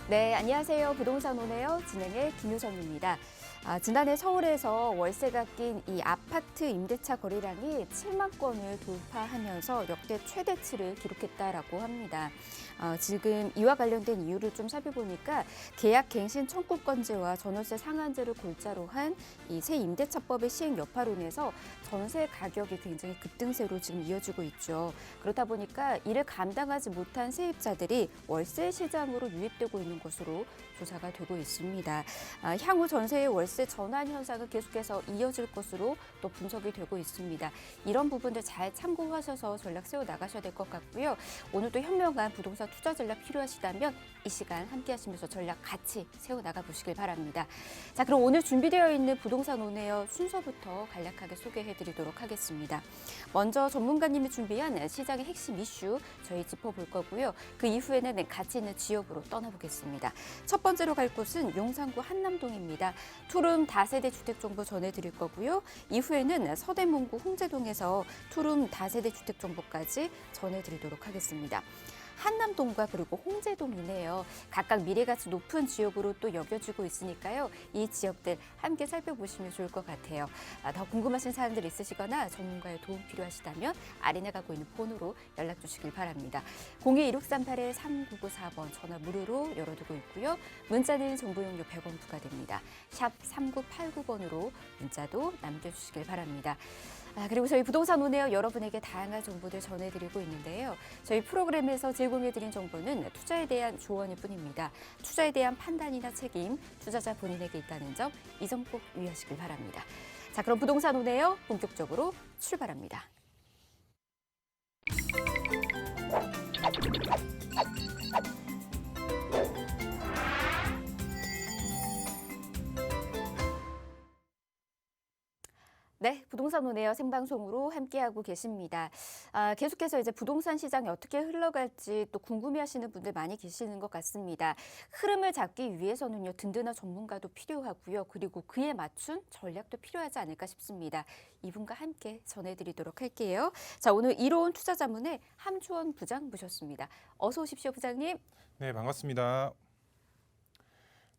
네, 안녕하세요. 부동산 오네요. 진행의 김효정입니다. 지난해 서울에서 월세가 낀 이 아파트 임대차 거래량이 7만 건을 돌파하면서 역대 최대치를 기록했다라고 합니다. 지금 이와 관련된 이유를 좀 살펴보니까 계약 갱신 청구권제와 전월세 상한제를 골자로 한 이 새 임대차법의 시행 여파로 인해서 전세 가격이 굉장히 급등세로 지금 이어지고 있죠. 그렇다 보니까 이를 감당하지 못한 세입자들이 월세 시장으로 유입되고 있는 것으로 조사가 되고 있습니다. 향후 전세의 월세 전환 현상은 계속해서 이어질 것으로 또 분석이 되고 있습니다. 이런 부분들 잘 참고하셔서 전략 세워 나가셔야 될 것 같고요. 오늘도 현명한 부동산 투자 전략 필요하시다면 이 시간 함께 하시면서 전략 같이 세워 나가 보시길 바랍니다. 자, 그럼 오늘 준비되어 있는 부동산 오네요 순서부터 간략하게 소개해 드리도록 하겠습니다. 먼저 전문가님이 준비한 시장의 핵심 이슈 저희 짚어볼 거고요. 그 이후에는 가치 있는 지역으로 떠나보겠습니다. 첫 번째로 갈 곳은 용산구 한남동입니다. 투룸 다세대 주택 정보 전해드릴 거고요. 이후에는 서대문구 홍제동에서 투룸 다세대 주택 정보까지 전해드리도록 하겠습니다. 한남동과 그리고 홍제동이네요. 각각 미래가치 높은 지역으로 또 여겨지고 있으니까요. 이 지역들 함께 살펴보시면 좋을 것 같아요. 더 궁금하신 사항들 있으시거나 전문가의 도움 필요하시다면 아래 나가고 있는 폰으로 연락 주시길 바랍니다. 02-1638-3994번 전화 무료로 열어두고 있고요. 문자는 정보용료 100원 부과됩니다. 샵 3989번으로 문자도 남겨주시길 바랍니다. 그리고 저희 부동산 오네요 여러분에게 다양한 정보들 전해드리고 있는데요. 저희 프로그램에서 제공해드린 정보는 투자에 대한 조언일 뿐입니다. 투자에 대한 판단이나 책임, 투자자 본인에게 있다는 점, 이 점 꼭 유의하시길 바랍니다. 자, 그럼 부동산 오네요 본격적으로 출발합니다. 네, 부동산 오네요 생방송으로 함께하고 계십니다. 계속해서 이제 부동산 시장이 어떻게 흘러갈지 또 궁금해하시는 분들 많이 계시는 것 같습니다. 흐름을 잡기 위해서는요 든든한 전문가도 필요하고요. 그리고 그에 맞춘 전략도 필요하지 않을까 싶습니다. 이분과 함께 전해드리도록 할게요. 자, 오늘 이로운 투자자문의 함주원 부장 모셨습니다. 어서 오십시오, 부장님. 네, 반갑습니다.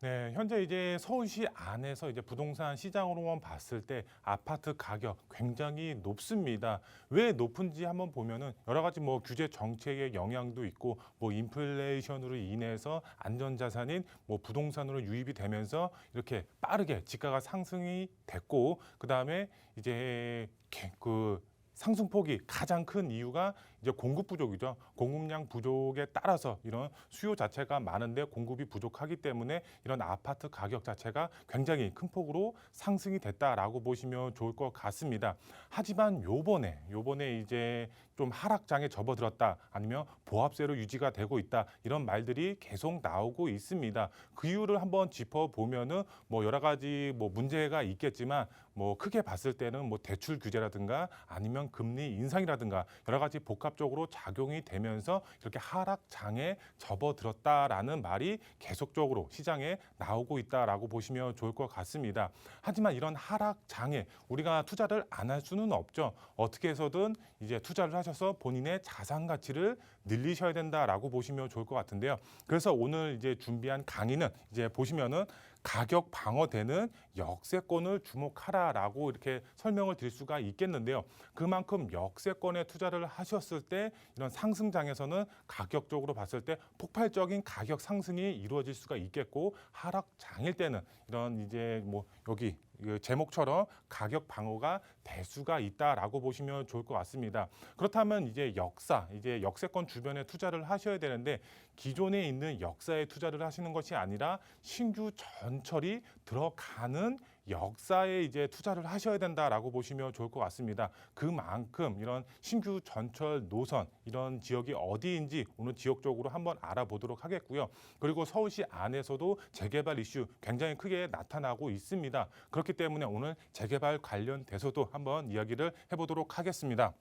네, 현재 이제 서울시 안에서 이제 부동산 시장으로만 봤을 때 아파트 가격 굉장히 높습니다. 왜 높은지 한번 보면은 여러 가지 뭐 규제 정책의 영향도 있고 뭐 인플레이션으로 인해서 안전자산인 뭐 부동산으로 유입이 되면서 이렇게 빠르게 지가가 상승이 됐고 그다음에 이제 그 상승폭이 가장 큰 이유가 이제 공급 부족이죠. 공급량 부족에 따라서 이런 수요 자체가 많은데 공급이 부족하기 때문에 이런 아파트 가격 자체가 굉장히 큰 폭으로 상승이 됐다라고 보시면 좋을 것 같습니다. 하지만 요번에 이제 좀 하락장에 접어들었다 아니면 보합세로 유지가 되고 있다 이런 말들이 계속 나오고 있습니다. 그 이유를 한번 짚어보면은 뭐 여러 가지 뭐 문제가 있겠지만 뭐 크게 봤을 때는 뭐 대출 규제라든가 아니면 금리 인상이라든가 여러 가지 복합적으로 작용이 되면서 이렇게 하락장에 접어들었다라는 말이 계속적으로 시장에 나오고 있다라고 보시면 좋을 것 같습니다. 하지만 이런 하락장에 우리가 투자를 안 할 수는 없죠. 어떻게 해서든 이제 투자를 하셔서 본인의 자산 가치를 늘리셔야 된다라고 보시면 좋을 것 같은데요. 그래서 오늘 이제 준비한 강의는 이제 보시면은 가격 방어되는 역세권을 주목하라라고 이렇게 설명을 드릴 수가 있겠는데요. 그만큼 역세권에 투자를 하셨을 때 이런 상승장에서는 가격적으로 봤을 때 폭발적인 가격 상승이 이루어질 수가 있겠고 하락장일 때는 이런 이제 뭐 여기 제목처럼 가격 방어가 될 수가 있다라고 보시면 좋을 것 같습니다. 그렇다면 이제 역세권 주변에 투자를 하셔야 되는데 기존에 있는 역사에 투자를 하시는 것이 아니라 신규 전철이 들어가는 역사에 이제 투자를 하셔야 된다라고 보시면 좋을 것 같습니다. 그만큼 이런 신규 전철 노선 이런 지역이 어디인지 오늘 지역적으로 한번 알아보도록 하겠고요. 그리고 서울시 안에서도 재개발 이슈 굉장히 크게 나타나고 있습니다. 그렇기 때문에 오늘 재개발 관련돼서도 한번 이야기를 해보도록 하겠습니다.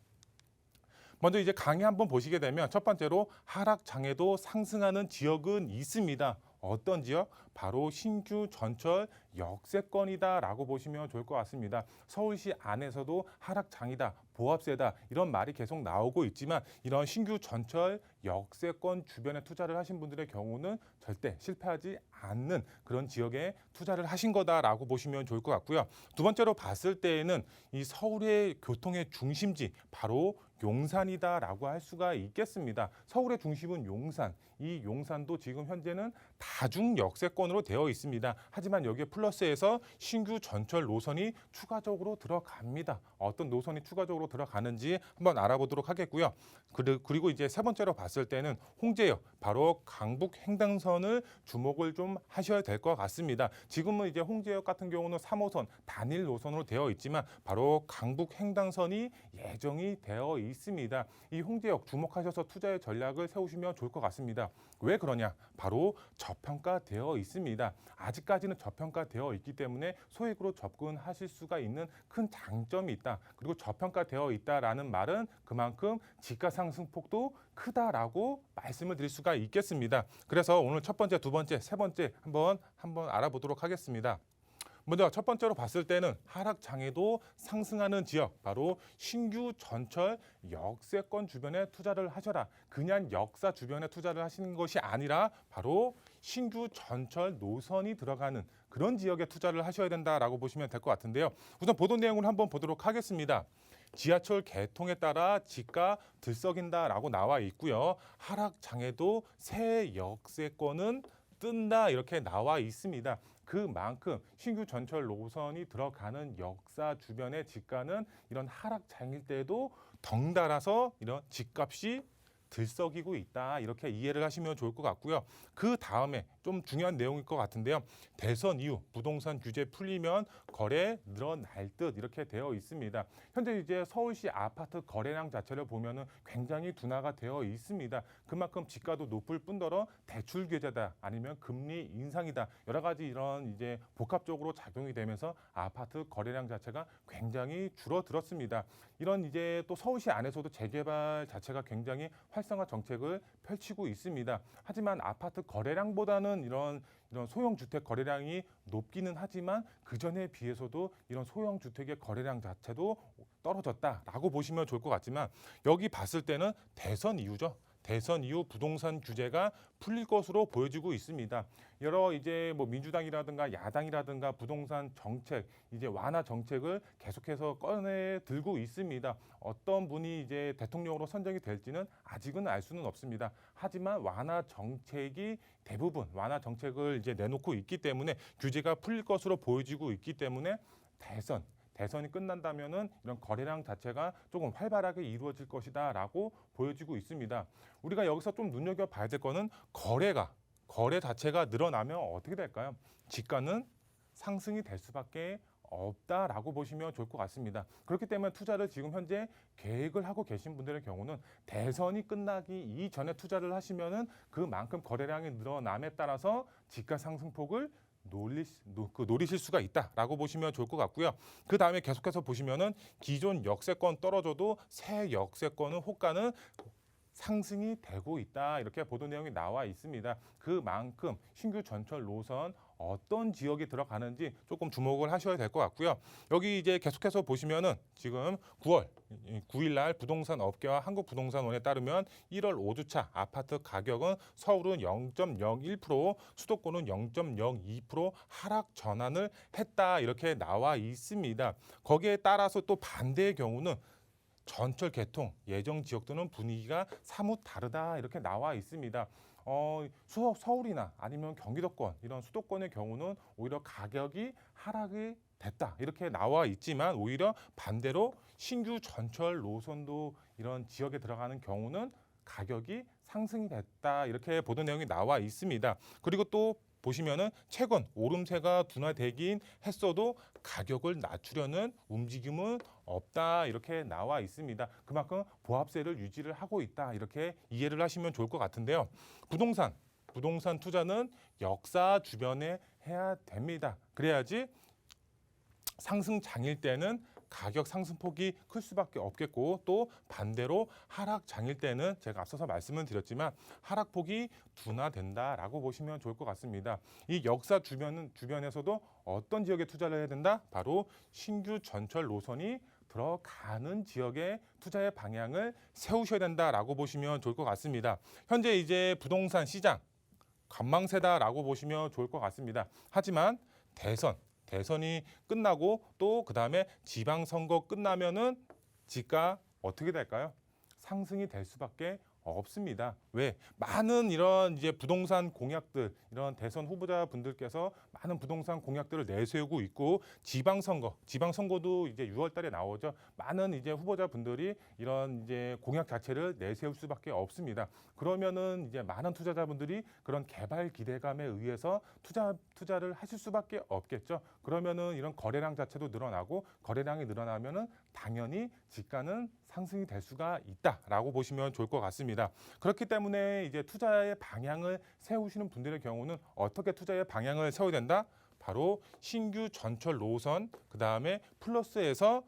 먼저 이제 강의 한번 보시게 되면 첫 번째로 하락장에도 상승하는 지역은 있습니다. 어떤 지역? 바로 신규 전철 역세권이다라고 보시면 좋을 것 같습니다. 서울시 안에서도 하락장이다, 보합세다 이런 말이 계속 나오고 있지만 이런 신규 전철 역세권 주변에 투자를 하신 분들의 경우는 절대 실패하지 않는 그런 지역에 투자를 하신 거다라고 보시면 좋을 것 같고요. 두 번째로 봤을 때에는 이 서울의 교통의 중심지 바로 용산이다라고 할 수가 있겠습니다. 서울의 중심은 용산. 이 용산도 지금 현재는 다중 역세권으로 되어 있습니다. 하지만 여기에 플러스해서 신규 전철 노선이 추가적으로 들어갑니다. 어떤 노선이 추가적으로 들어가는지 한번 알아보도록 하겠고요. 그리고 이제 세 번째로 봤을 때는 홍제역, 바로 강북 횡단선을 주목을 좀 하셔야 될 것 같습니다. 지금은 이제 홍제역 같은 경우는 3호선 단일 노선으로 되어 있지만 바로 강북 횡단선이 예정이 되어 있습니다. 이 홍제역 주목하셔서 투자의 전략을 세우시면 좋을 것 같습니다. 왜 그러냐? 바로 저평가되어 있습니다. 아직까지는 저평가되어 있기 때문에 소액으로 접근하실 수가 있는 큰 장점이 있다. 그리고 저평가되어 있다라는 말은 그만큼 지가 상승폭도 크다라고 말씀을 드릴 수가 있겠습니다. 그래서 오늘 첫 번째, 두 번째, 세 번째 한번 알아보도록 하겠습니다. 먼저 첫 번째로 봤을 때는 하락장에도 상승하는 지역, 바로 신규 전철 역세권 주변에 투자를 하셔라. 그냥 역사 주변에 투자를 하시는 것이 아니라 바로 신규 전철 노선이 들어가는 그런 지역에 투자를 하셔야 된다라고 보시면 될 것 같은데요. 우선 보도 내용을 한번 보도록 하겠습니다. 지하철 개통에 따라 지가 들썩인다라고 나와 있고요. 하락장에도 새 역세권은 뜬다 이렇게 나와 있습니다. 그만큼 신규 전철 노선이 들어가는 역사 주변의 지가는 이런 하락장일 때도 덩달아서 이런 집값이 들썩이고 있다 이렇게 이해를 하시면 좋을 것 같고요. 그 다음에 좀 중요한 내용일 것 같은데요. 대선 이후 부동산 규제 풀리면 거래 늘어날 듯 이렇게 되어 있습니다. 현재 이제 서울시 아파트 거래량 자체를 보면은 굉장히 둔화가 되어 있습니다. 그만큼 지가도 높을 뿐더러 대출 규제다 아니면 금리 인상이다 여러 가지 이런 이제 복합적으로 작용이 되면서 아파트 거래량 자체가 굉장히 줄어들었습니다. 이런 이제 또 서울시 안에서도 재개발 자체가 굉장히 활성화 정책을 펼치고 있습니다. 하지만 아파트 거래량보다는 이런 소형 주택 거래량이 높기는 하지만 그 전에 비해서도 이런 소형 주택의 거래량 자체도 떨어졌다라고 보시면 좋을 것 같지만 여기 봤을 때는 대선 이후죠. 대선 이후 부동산 규제가 풀릴 것으로 보여지고 있습니다. 여러 이제 뭐 민주당이라든가 야당이라든가 부동산 정책 이제 완화 정책을 계속해서 꺼내 들고 있습니다. 어떤 분이 이제 대통령으로 선정이 될지는 아직은 알 수는 없습니다. 하지만 완화 정책이 대부분 완화 정책을 이제 내놓고 있기 때문에 규제가 풀릴 것으로 보여지고 있기 때문에 대선이 끝난다면은 이런 거래량 자체가 조금 활발하게 이루어질 것이다라고 보여지고 있습니다. 우리가 여기서 좀 눈여겨봐야 될 거는 거래 자체가 늘어나면 어떻게 될까요? 지가는 상승이 될 수밖에 없다라고 보시면 좋을 것 같습니다. 그렇기 때문에 투자를 지금 현재 계획을 하고 계신 분들의 경우는 대선이 끝나기 이전에 투자를 하시면은 그만큼 거래량이 늘어남에 따라서 지가 상승폭을 노리실 수가 있다라고 보시면 좋을 것 같고요. 그 다음에 계속해서 보시면은 기존 역세권 떨어져도 새 역세권은 호가는 상승이 되고 있다 이렇게 보도 내용이 나와 있습니다. 그만큼 신규 전철 노선 어떤 지역이 들어가는지 조금 주목을 하셔야 될 것 같고요. 여기 이제 계속해서 보시면은 지금 9월 9일 날 부동산 업계와 한국부동산원에 따르면 1월 5주차 아파트 가격은 서울은 0.01%, 수도권은 0.02% 하락 전환을 했다 이렇게 나와 있습니다. 거기에 따라서 또 반대의 경우는 전철 개통 예정 지역들은 분위기가 사뭇 다르다 이렇게 나와 있습니다. 서울이나 아니면 경기도권 이런 수도권의 경우는 오히려 가격이 하락이 됐다 이렇게 나와 있지만 오히려 반대로 신규 전철 노선도 이런 지역에 들어가는 경우는 가격이 상승이 됐다 이렇게 보도 내용이 나와 있습니다. 그리고 또 보시면은 최근 오름세가 둔화되긴 했어도 가격을 낮추려는 움직임은 없다 이렇게 나와 있습니다. 그만큼 보합세를 유지를 하고 있다 이렇게 이해를 하시면 좋을 것 같은데요. 부동산 투자는 역사 주변에 해야 됩니다. 그래야지 상승장일 때는 가격 상승폭이 클 수밖에 없겠고 또 반대로 하락장일 때는 제가 앞서서 말씀을 드렸지만 하락폭이 둔화된다라고 보시면 좋을 것 같습니다. 이 역사 주변에서도 어떤 지역에 투자를 해야 된다? 바로 신규 전철 노선이 들어가는 지역에 투자의 방향을 세우셔야 된다라고 보시면 좋을 것 같습니다. 현재 이제 부동산 시장 관망세다라고 보시면 좋을 것 같습니다. 하지만 대선이 끝나고 또 그다음에 지방선거 끝나면은 지가 어떻게 될까요? 상승이 될 수밖에 없습니다. 왜? 많은 이런 이제 부동산 공약들, 이런 대선 후보자분들께서 많은 부동산 공약들을 내세우고 있고 지방선거도 이제 6월 달에 나오죠. 많은 이제 후보자분들이 이런 이제 공약 자체를 내세울 수밖에 없습니다. 그러면은 이제 많은 투자자분들이 그런 개발 기대감에 의해서 투자를 하실 수밖에 없겠죠. 그러면은 이런 거래량 자체도 늘어나고 거래량이 늘어나면은 당연히 지가는 상승이 될 수가 있다라고 보시면 좋을 것 같습니다. 그렇기 때문에 이제 투자의 방향을 세우시는 분들의 경우는 어떻게 투자의 방향을 세워야 된다? 바로 신규 전철 노선, 그다음에 플러스에서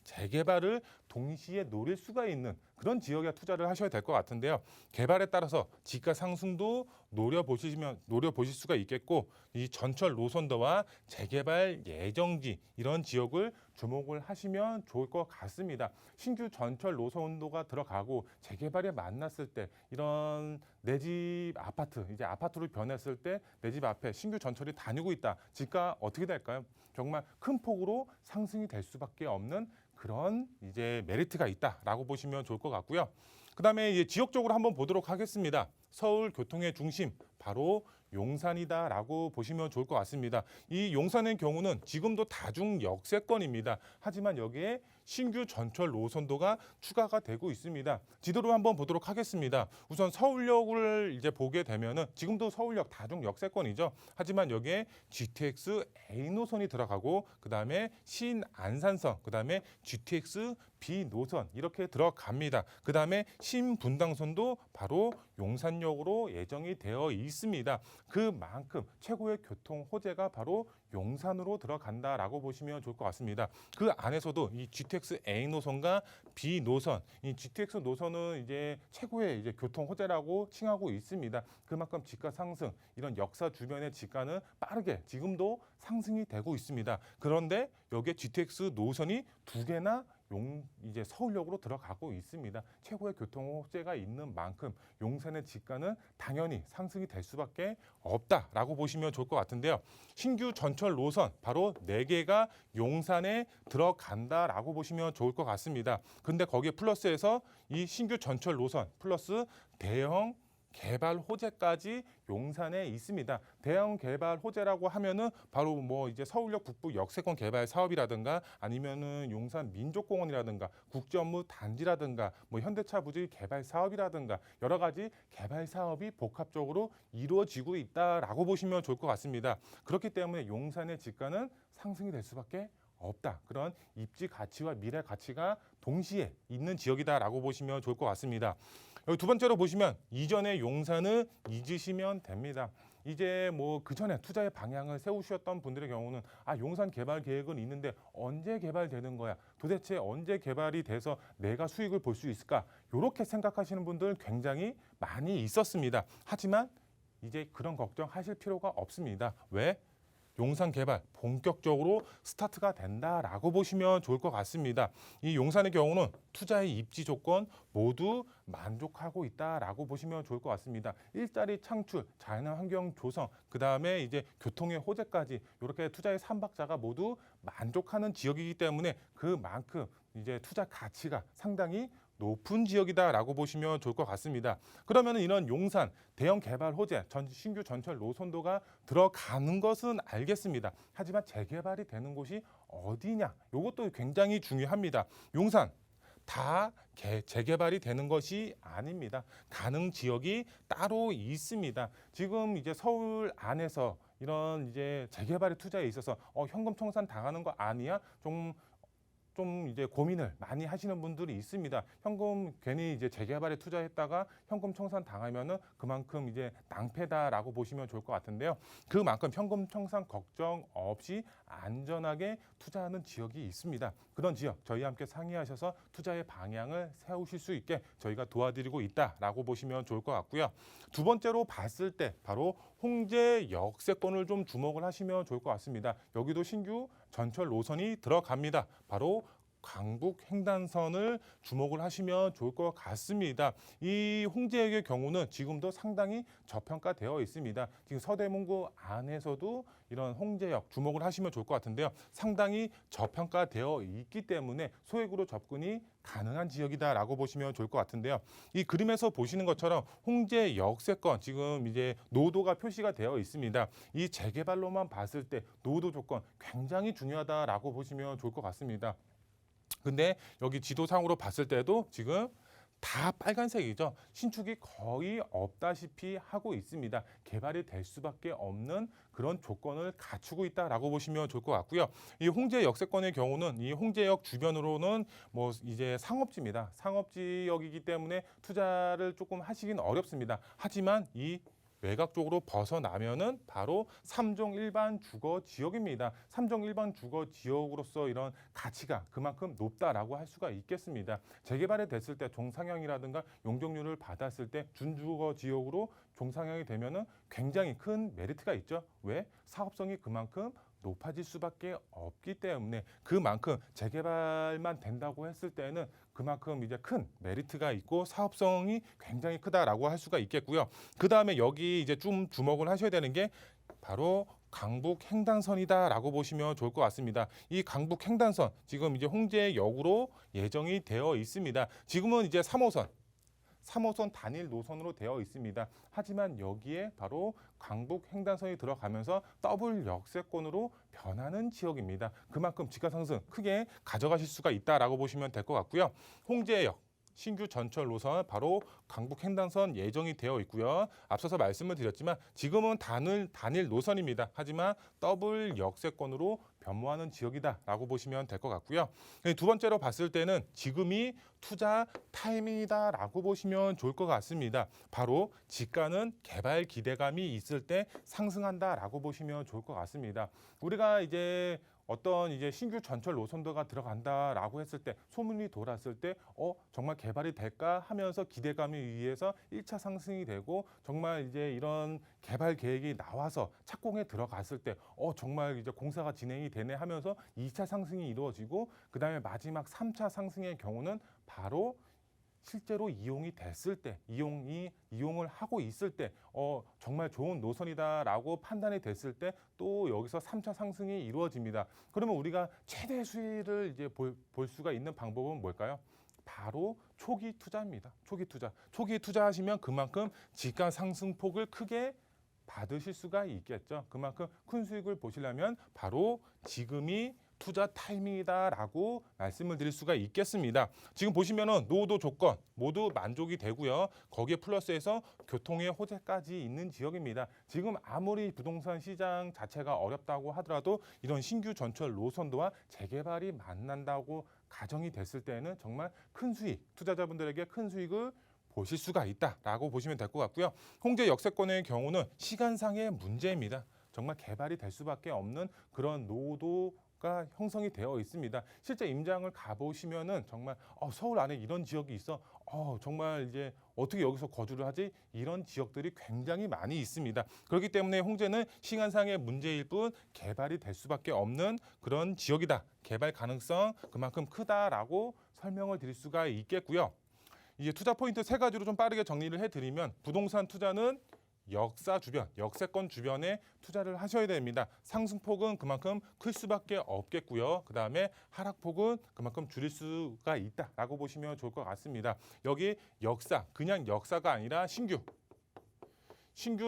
재개발을 동시에 노릴 수가 있는 그런 지역에 투자를 하셔야 될 것 같은데요. 개발에 따라서 지가 상승도 노려보실 수가 있겠고 이 전철 노선도와 재개발 예정지 이런 지역을 주목을 하시면 좋을 것 같습니다. 신규 전철 노선도가 들어가고 재개발에 만났을 때 이런 내 집 아파트, 이제 아파트로 변했을 때 내 집 앞에 신규 전철이 다니고 있다. 지가 어떻게 될까요? 정말 큰 폭으로 상승이 될 수밖에 없는 그런 이제 메리트가 있다라고 보시면 좋을 것 같고요. 그다음에 이제 지역적으로 한번 보도록 하겠습니다. 서울 교통의 중심 바로 용산이다라고 보시면 좋을 것 같습니다. 이 용산의 경우는 지금도 다중 역세권입니다. 하지만 여기에 신규 전철 노선도가 추가가 되고 있습니다. 지도로 한번 보도록 하겠습니다. 우선 서울역을 이제 보게 되면은 지금도 서울역 다중 역세권이죠. 하지만 여기에 GTX A 노선이 들어가고 그다음에 신안산선, 그다음에 GTX B 노선 이렇게 들어갑니다. 그다음에 신분당선도 바로 용산역으로 예정이 되어 있습니다. 그만큼 최고의 교통 호재가 바로 용산으로 들어간다라고 보시면 좋을 것 같습니다. 그 안에서도 이 GTX A 노선과 B 노선, 이 GTX 노선은 이제 최고의 이제 교통 호재라고 칭하고 있습니다. 그만큼 지가 상승, 이런 역사 주변의 지가는 빠르게 지금도 상승이 되고 있습니다. 그런데 여기에 GTX 노선이 두 개나 이제 서울역으로 들어가고 있습니다. 최고의 교통 호재가 있는 만큼 용산의 지가는 당연히 상승이 될 수밖에 없다라고 보시면 좋을 것 같은데요. 신규 전철 노선 바로 4개가 용산에 들어간다라고 보시면 좋을 것 같습니다. 근데 거기에 플러스해서 이 신규 전철 노선 플러스 대형 개발 호재까지 용산에 있습니다. 대형 개발 호재라고 하면은 바로 뭐 이제 서울역 북부 역세권 개발 사업이라든가 아니면은 용산 민족공원이라든가 국제업무 단지라든가 뭐 현대차 부지 개발 사업이라든가 여러 가지 개발 사업이 복합적으로 이루어지고 있다라고 보시면 좋을 것 같습니다. 그렇기 때문에 용산의 지가는 상승이 될 수밖에 없다. 그런 입지 가치와 미래 가치가 동시에 있는 지역이다라고 보시면 좋을 것 같습니다. 여기 두 번째로 보시면 이전의 용산을 잊으시면 됩니다. 이제 뭐 그전에 투자의 방향을 세우셨던 분들의 경우는 용산 개발 계획은 있는데 언제 개발되는 거야? 도대체 언제 개발이 돼서 내가 수익을 볼 수 있을까? 이렇게 생각하시는 분들 굉장히 많이 있었습니다. 하지만 이제 그런 걱정하실 필요가 없습니다. 왜? 용산 개발 본격적으로 스타트가 된다라고 보시면 좋을 것 같습니다. 이 용산의 경우는 투자의 입지 조건 모두 만족하고 있다라고 보시면 좋을 것 같습니다. 일자리 창출, 자연환경 조성, 그다음에 이제 교통의 호재까지 이렇게 투자의 삼박자가 모두 만족하는 지역이기 때문에 그만큼 이제 투자 가치가 상당히 높은 지역이다라고 보시면 좋을 것 같습니다. 그러면 이런 용산 대형 개발 호재, 신규 전철 노선도가 들어가는 것은 알겠습니다. 하지만 재개발이 되는 곳이 어디냐? 이것도 굉장히 중요합니다. 용산 다 재개발이 되는 것이 아닙니다. 가능 지역이 따로 있습니다. 지금 이제 서울 안에서 이런 이제 재개발의 투자에 있어서 현금 청산 당하는 거 아니야? 좀 좀 이제 고민을 많이 하시는 분들이 있습니다. 현금 괜히 이제 재개발에 투자했다가 현금 청산 당하면은 그만큼 이제 낭패다라고 보시면 좋을 것 같은데요. 그만큼 현금 청산 걱정 없이 안전하게 투자하는 지역이 있습니다. 그런 지역 저희와 함께 상의하셔서 투자의 방향을 세우실 수 있게 저희가 도와드리고 있다라고 보시면 좋을 것 같고요. 두 번째로 봤을 때 바로 홍제 역세권을 좀 주목을 하시면 좋을 것 같습니다. 여기도 신규 전철 노선이 들어갑니다. 바로 강북 횡단선을 주목을 하시면 좋을 것 같습니다. 이 홍제역의 경우는 지금도 상당히 저평가되어 있습니다. 지금 서대문구 안에서도 이런 홍제역 주목을 하시면 좋을 것 같은데요. 상당히 저평가되어 있기 때문에 소액으로 접근이 가능한 지역이다라고 보시면 좋을 것 같은데요. 이 그림에서 보시는 것처럼 홍제 역세권 지금 이제 노도가 표시가 되어 있습니다. 이 재개발로만 봤을 때 노도 조건 굉장히 중요하다라고 보시면 좋을 것 같습니다. 근데 여기 지도상으로 봤을 때도 지금 다 빨간색이죠. 신축이 거의 없다시피 하고 있습니다. 개발이 될 수밖에 없는 그런 조건을 갖추고 있다라고 보시면 좋을 것 같고요. 이 홍제 역세권의 경우는 이 홍제역 주변으로는 뭐 이제 상업지입니다. 상업지역이기 때문에 투자를 조금 하시긴 어렵습니다. 하지만 이 외곽 쪽으로 벗어나면은 바로 3종 일반 주거 지역입니다. 3종 일반 주거 지역으로서 이런 가치가 그만큼 높다라고 할 수가 있겠습니다. 재개발이 됐을 때 종상향이라든가 용적률을 받았을 때 준주거 지역으로 종상향이 되면은 굉장히 큰 메리트가 있죠. 왜? 사업성이 그만큼 높아질 수밖에 없기 때문에 그만큼 재개발만 된다고 했을 때는 그만큼 이제 큰 메리트가 있고 사업성이 굉장히 크다라고 할 수가 있겠고요. 그 다음에 여기 이제 좀 주목을 하셔야 되는 게 바로 강북 횡단선이다라고 보시면 좋을 것 같습니다. 이 강북 횡단선 지금 이제 홍제역으로 예정이 되어 있습니다. 지금은 이제 3호선 단일 노선으로 되어 있습니다. 하지만 여기에 바로 강북 횡단선이 들어가면서 더블 역세권으로 변하는 지역입니다. 그만큼 지가 상승 크게 가져가실 수가 있다라고 보시면 될 것 같고요. 홍제역 신규 전철 노선 바로 강북 횡단선 예정이 되어 있고요. 앞서서 말씀을 드렸지만 지금은 단일 노선입니다. 하지만 더블 역세권으로 변모하는 지역이다라고 보시면 될 것 같고요. 두 번째로 봤을 때는 지금이 투자 타이밍이다라고 보시면 좋을 것 같습니다. 바로 지가는 개발 기대감이 있을 때 상승한다라고 보시면 좋을 것 같습니다. 우리가 이제 어떤 이제 신규 전철 노선도가 들어간다라고 했을 때 소문이 돌았을 때 정말 개발이 될까 하면서 기대감에 의해서 1차 상승이 되고 정말 이제 이런 개발 계획이 나와서 착공에 들어갔을 때 정말 이제 공사가 진행이 되네 하면서 2차 상승이 이루어지고 그다음에 마지막 3차 상승의 경우는 바로 실제로 이용이 됐을 때, 이용을 하고 있을 때, 정말 좋은 노선이다라고 판단이 됐을 때 또 여기서 3차 상승이 이루어집니다. 그러면 우리가 최대 수익을 이제 볼 수가 있는 방법은 뭘까요? 바로 초기 투자입니다. 초기 투자. 초기 투자하시면 그만큼 지가 상승폭을 크게 받으실 수가 있겠죠. 그만큼 큰 수익을 보시려면 바로 지금이 투자 타이밍이다라고 말씀을 드릴 수가 있겠습니다. 지금 보시면은 노도 조건 모두 만족이 되고요. 거기에 플러스해서 교통의 호재까지 있는 지역입니다. 지금 아무리 부동산 시장 자체가 어렵다고 하더라도 이런 신규 전철 노선도와 재개발이 만난다고 가정이 됐을 때는 정말 큰 수익, 투자자분들에게 큰 수익을 보실 수가 있다라고 보시면 될 것 같고요. 홍제 역세권의 경우는 시간상의 문제입니다. 정말 개발이 될 수밖에 없는 그런 노도가 형성이 되어 있습니다. 실제 임장을 가보시면은 정말 서울 안에 이런 지역이 있어. 정말 이제 어떻게 여기서 거주를 하지? 이런 지역들이 굉장히 많이 있습니다. 그렇기 때문에 홍제는 시간상의 문제일 뿐 개발이 될 수밖에 없는 그런 지역이다. 개발 가능성 그만큼 크다라고 설명을 드릴 수가 있겠고요. 이제 투자 포인트 세 가지로 좀 빠르게 정리를 해드리면 부동산 투자는 역사 주변, 역세권 주변에 투자를 하셔야 됩니다. 상승폭은 그만큼 클 수밖에 없겠고요. 그 다음에 하락폭은 그만큼 줄일 수가 있다라고 보시면 좋을 것 같습니다. 여기 역사, 그냥 역사가 아니라 신규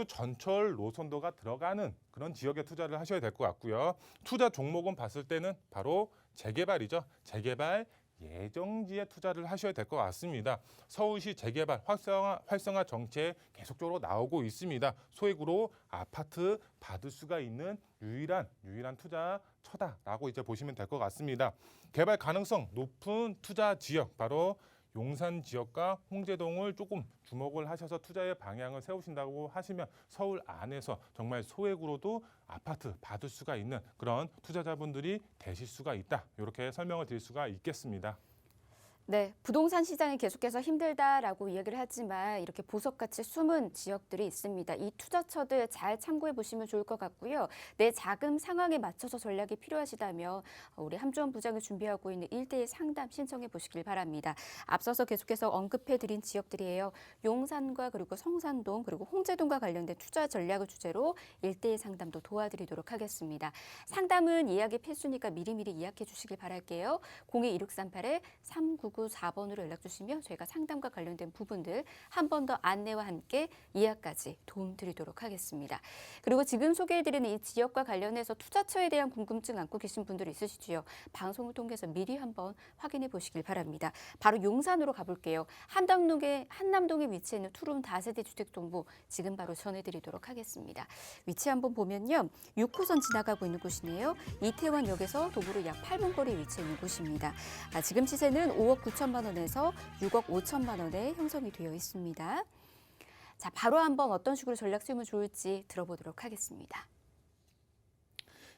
전철 노선도가 들어가는 그런 지역에 투자를 하셔야 될 것 같고요. 투자 종목은 봤을 때는 바로 재개발이죠. 재개발, 예정지에 투자를 하셔야 될 것 같습니다. 서울시 재개발 활성화 정책 계속적으로 나오고 있습니다. 소액으로 아파트 받을 수가 있는 유일한 투자처다라고 이제 보시면 될 것 같습니다. 개발 가능성 높은 투자 지역 바로 용산 지역과 홍제동을 조금 주목을 하셔서 투자의 방향을 세우신다고 하시면 서울 안에서 정말 소액으로도 아파트 받을 수가 있는 그런 투자자분들이 되실 수가 있다. 이렇게 설명을 드릴 수가 있겠습니다. 네, 부동산 시장이 계속해서 힘들다라고 이야기를 하지만 이렇게 보석같이 숨은 지역들이 있습니다. 이 투자처들 잘 참고해 보시면 좋을 것 같고요. 내 자금 상황에 맞춰서 전략이 필요하시다면 우리 함주원 부장이 준비하고 있는 1대1 상담 신청해 보시길 바랍니다. 앞서서 계속해서 언급해 드린 지역들이에요. 용산과 그리고 성산동 그리고 홍제동과 관련된 투자 전략을 주제로 1대1 상담도 도와드리도록 하겠습니다. 상담은 예약이 필수니까 미리미리 예약해 주시길 바랄게요. 02-2638-3994번으로 연락 주시면 저희가 상담과 관련된 부분들 한 번 더 안내와 함께 예약까지 도움드리도록 하겠습니다. 그리고 지금 소개해드리는 이 지역과 관련해서 투자처에 대한 궁금증 안고 계신 분들이 있으시지요. 방송을 통해서 미리 한번 확인해 보시길 바랍니다. 바로 용산으로 가볼게요. 한남동에 위치해 있는 투룸 다세대 주택정보 지금 바로 전해드리도록 하겠습니다. 위치 한번 보면요. 6호선 지나가고 있는 곳이네요. 이태원역에서 도보로 약 8분 거리에 위치해 있는 곳입니다. 지금 시세는 5억 9천만 원에서 6억 5천만 원에 형성이 되어 있습니다. 자, 바로 한번 어떤 식으로 전략 세우면 좋을지 들어보도록 하겠습니다.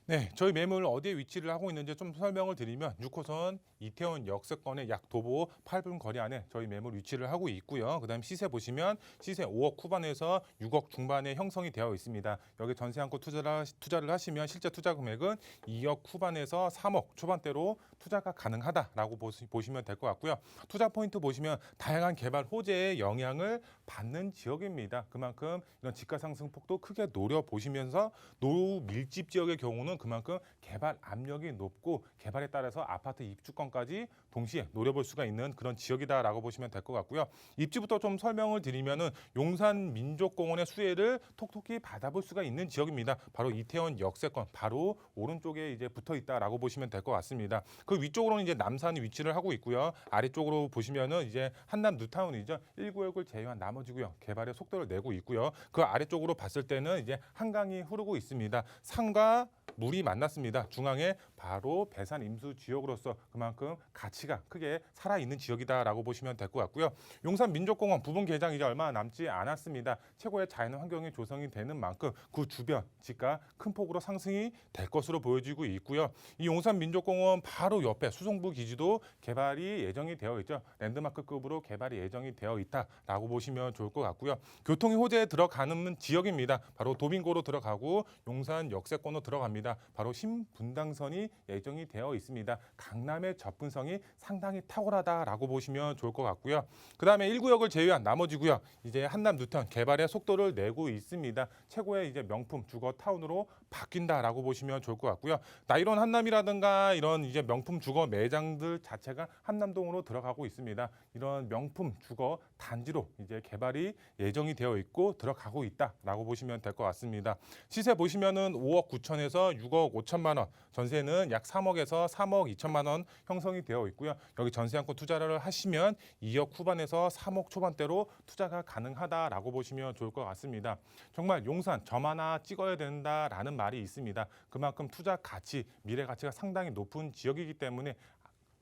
네, 저희 매물 어디에 위치를 하고 있는지 좀 설명을 드리면 6호선 이태원 역세권의 약 도보 8분 거리 안에 저희 매물 위치를 하고 있고요. 그다음 시세 보시면 시세 5억 후반에서 6억 중반에 형성이 되어 있습니다. 여기 전세 안고 투자를 하시면 실제 투자 금액은 2억 후반에서 3억 초반대로 투자가 가능하다라고 보시면 될 것 같고요. 투자 포인트 보시면 다양한 개발 호재의 영향을 받는 지역입니다. 그만큼 이런 집가 상승 폭도 크게 노려보시면서 노후 밀집 지역의 경우는 그만큼 개발 압력이 높고 개발에 따라서 아파트 입주권까지 동시에 노려볼 수가 있는 그런 지역이다라고 보시면 될 것 같고요. 입지부터 좀 설명을 드리면은 용산 민족공원의 수혜를 톡톡히 받아볼 수가 있는 지역입니다. 바로 이태원 역세권 바로 오른쪽에 이제 붙어 있다라고 보시면 될 것 같습니다. 그 위쪽으로는 이제 남산이 위치를 하고 있고요. 아래쪽으로 보시면은 이제 한남 뉴타운이죠. 1구역을 제외한 나머지 구역 개발의 속도를 내고 있고요. 그 아래쪽으로 봤을 때는 이제 한강이 흐르고 있습니다. 산과 물이 만났습니다. 중앙에 바로 배산 임수 지역으로서 그만큼 가치가 크게 살아있는 지역이다라고 보시면 될 것 같고요. 용산 민족공원 부분 개장 이제 얼마 남지 않았습니다. 최고의 자연 환경이 조성이 되는 만큼 그 주변 집가 큰 폭으로 상승이 될 것으로 보여지고 있고요. 이 용산 민족공원 바로 옆에 수성부 기지도 개발이 예정이 되어 있죠. 랜드마크급으로 개발이 예정이 되어 있다라고 보시면 좋을 것 같고요. 교통이 호재에 들어가는 지역입니다. 바로 도빙고로 들어가고 용산 역세권으로 들어갑니다. 바로 신분당선이 예정이 되어 있습니다. 강남의 접근성이 상당히 탁월하다라고 보시면 좋을 것 같고요. 그다음에 1구역을 제외한 나머지 구역 이제 한남 뉴타운 개발의 속도를 내고 있습니다. 최고의 이제 명품 주거 타운으로 바뀐다라고 보시면 좋을 것 같고요. 나이론 한남이라든가 이런 이제 명품 주거 매장들 자체가 한남동으로 들어가고 있습니다. 이런 명품 주거 단지로 이제 개발이 예정이 되어 있고 들어가고 있다라고 보시면 될 것 같습니다. 시세 보시면은 5억 9천에서 6억 5천만 원, 전세는 약 3억에서 3억 2천만 원 형성이 되어 있고요. 여기 전세 안고 투자를 하시면 2억 후반에서 3억 초반대로 투자가 가능하다라고 보시면 좋을 것 같습니다. 정말 용산 점 하나 찍어야 된다라는 말이 있습니다. 그만큼 투자 가치, 미래 가치가 상당히 높은 지역이기 때문에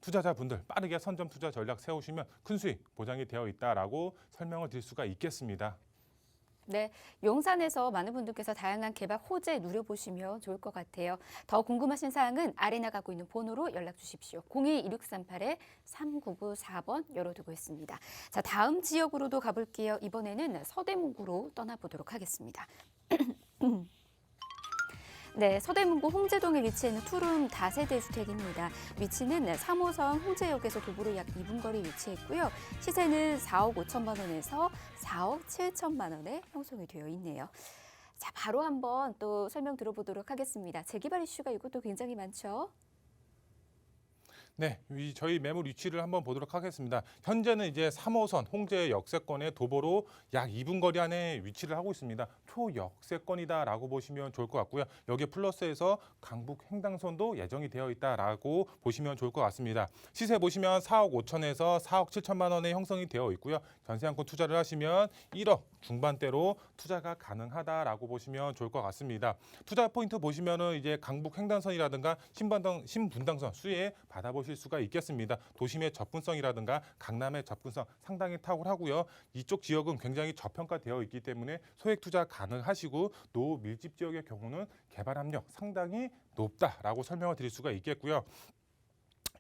투자자분들 빠르게 선점 투자 전략 세우시면 큰 수익 보장이 되어 있다라고 설명을 드릴 수가 있겠습니다. 네, 용산에서 많은 분들께서 다양한 개발 호재 누려보시면 좋을 것 같아요. 더 궁금하신 사항은 아래 나가고 있는 번호로 연락 주십시오. 02-2638-3994번 열어두고 있습니다. 자, 다음 지역으로도 가볼게요. 이번에는 서대문구로 떠나보도록 하겠습니다. 네, 서대문구 홍제동에 위치해 있는 투룸 다세대 주택입니다. 위치는 3호선 홍제역에서 도보로 약 2분 거리 위치해 있고요. 시세는 4억 5천만 원에서 4억 7천만 원에 형성이 되어 있네요. 자, 바로 한번 또 설명 들어보도록 하겠습니다. 재개발 이슈가 이것도 굉장히 많죠. 네, 저희 매물 위치를 한번 보도록 하겠습니다. 현재는 이제 3호선 홍제 역세권의 도보로 약 2분 거리 안에 위치를 하고 있습니다. 초역세권이다라고 보시면 좋을 것 같고요. 여기에 플러스해서 강북 횡단선도 예정이 되어 있다라고 보시면 좋을 것 같습니다. 시세 보시면 4억 5천에서 4억 7천만 원에 형성이 되어 있고요. 전세양권 투자를 하시면 1억 중반대로 투자가 가능하다라고 보시면 좋을 것 같습니다. 투자 포인트 보시면은 이제 강북 횡단선이라든가 신분당선 수에 받아보실 수가 있겠습니다. 도심의 접근성이라든가 강남의 접근성 상당히 탁월하고요. 이쪽 지역은 굉장히 저평가되어 있기 때문에 소액 투자 가능하시고 노밀집 지역의 경우는 개발 압력 상당히 높다라고 설명을 드릴 수가 있겠고요.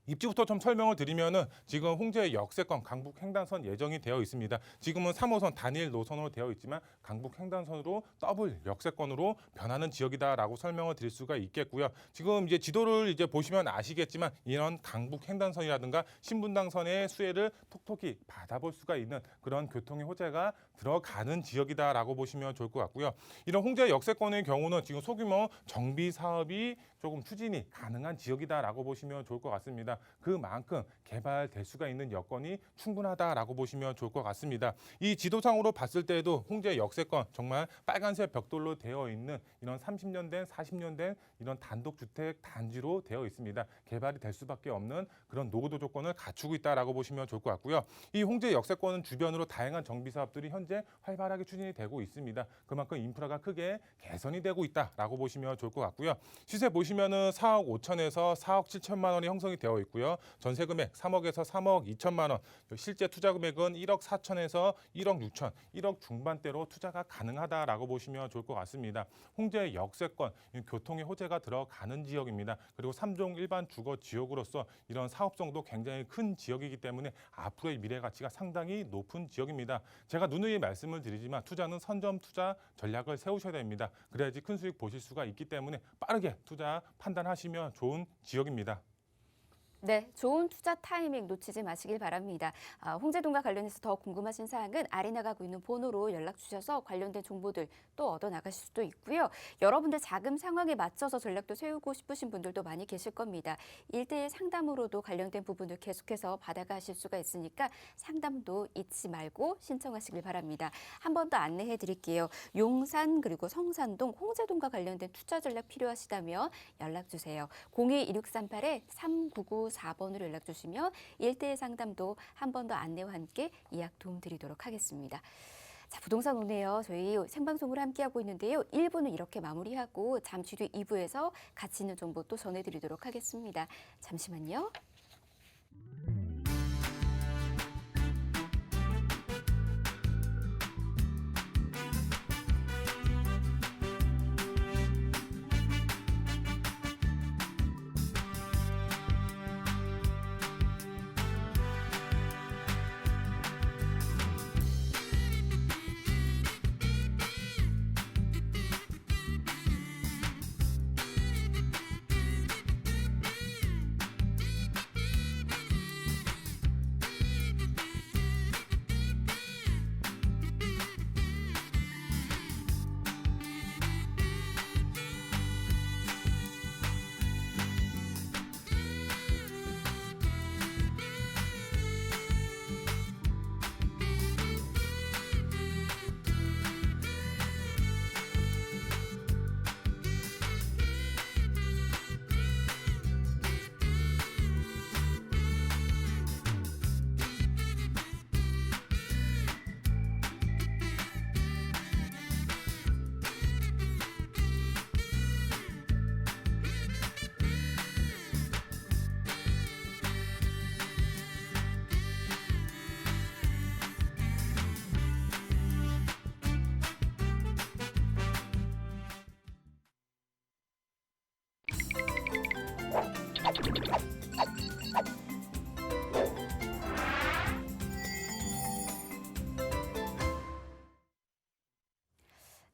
입지부터 좀 설명을 드리면은 지금 홍제 역세권 강북 횡단선 예정이 되어 있습니다. 지금은 3호선 단일 노선으로 되어 있지만 강북 횡단선으로 더블 역세권으로 변하는 지역이다라고 설명을 드릴 수가 있겠고요. 지금 이제 지도를 이제 보시면 아시겠지만 이런 강북 횡단선이라든가 신분당선의 수혜를 톡톡히 받아볼 수가 있는 그런 교통의 호재가 들어가는 지역이다라고 보시면 좋을 것 같고요. 이런 홍제 역세권의 경우는 지금 소규모 정비 사업이 조금 추진이 가능한 지역이다라고 보시면 좋을 것 같습니다. 그만큼 개발될 수가 있는 여건이 충분하다라고 보시면 좋을 것 같습니다. 이 지도상으로 봤을 때에도 홍제 역세권 정말 빨간색 벽돌로 되어 있는 이런 30년 된 40년 된 이런 단독주택 단지로 되어 있습니다. 개발이 될 수밖에 없는 그런 노후도 조건을 갖추고 있다라고 보시면 좋을 것 같고요. 이 홍제 역세권은 주변으로 다양한 정비 사업들이 현재 활발하게 추진이 되고 있습니다. 그만큼 인프라가 크게 개선이 되고 있다라고 보시면 좋을 것 같고요. 시세 보시면은 4억 5천에서 4억 7천만 원이 형성이 되어 있고요. 전세 금액 3억에서 3억 2천만 원, 실제 투자 금액은 1억 4천에서 1억 6천, 1억 중반대로 투자가 가능하다라고 보시면 좋을 것 같습니다. 홍제 역세권, 교통의 호재가 들어가는 지역입니다. 그리고 3종 일반 주거 지역으로서 이런 사업성도 굉장히 큰 지역이기 때문에 앞으로의 미래 가치가 상당히 높은 지역입니다. 제가 누누이 말씀을 드리지만 투자는 선점 투자 전략을 세우셔야 됩니다. 그래야지 큰 수익 보실 수가 있기 때문에 빠르게 투자 판단하시면 좋은 지역입니다. 네, 좋은 투자 타이밍 놓치지 마시길 바랍니다. 홍제동과 관련해서 더 궁금하신 사항은 아래 나가고 있는 번호로 연락 주셔서 관련된 정보들 또 얻어 나가실 수도 있고요. 여러분들 자금 상황에 맞춰서 전략도 세우고 싶으신 분들도 많이 계실 겁니다. 1대1 상담으로도 관련된 부분을 계속해서 받아가실 수가 있으니까 상담도 잊지 말고 신청하시길 바랍니다. 한 번 더 안내해 드릴게요. 용산 그리고 성산동, 홍제동과 관련된 투자 전략 필요하시다면 연락 주세요. 02-1638-3994번으로 연락 주시면 1대1 상담도 한 번 더 안내와 함께 예약 도움 드리도록 하겠습니다. 자, 부동산 오네요. 저희 생방송으로 함께하고 있는데요. 1부는 이렇게 마무리하고 잠시 뒤 2부에서 가치 있는 정보 또 전해드리도록 하겠습니다. 잠시만요.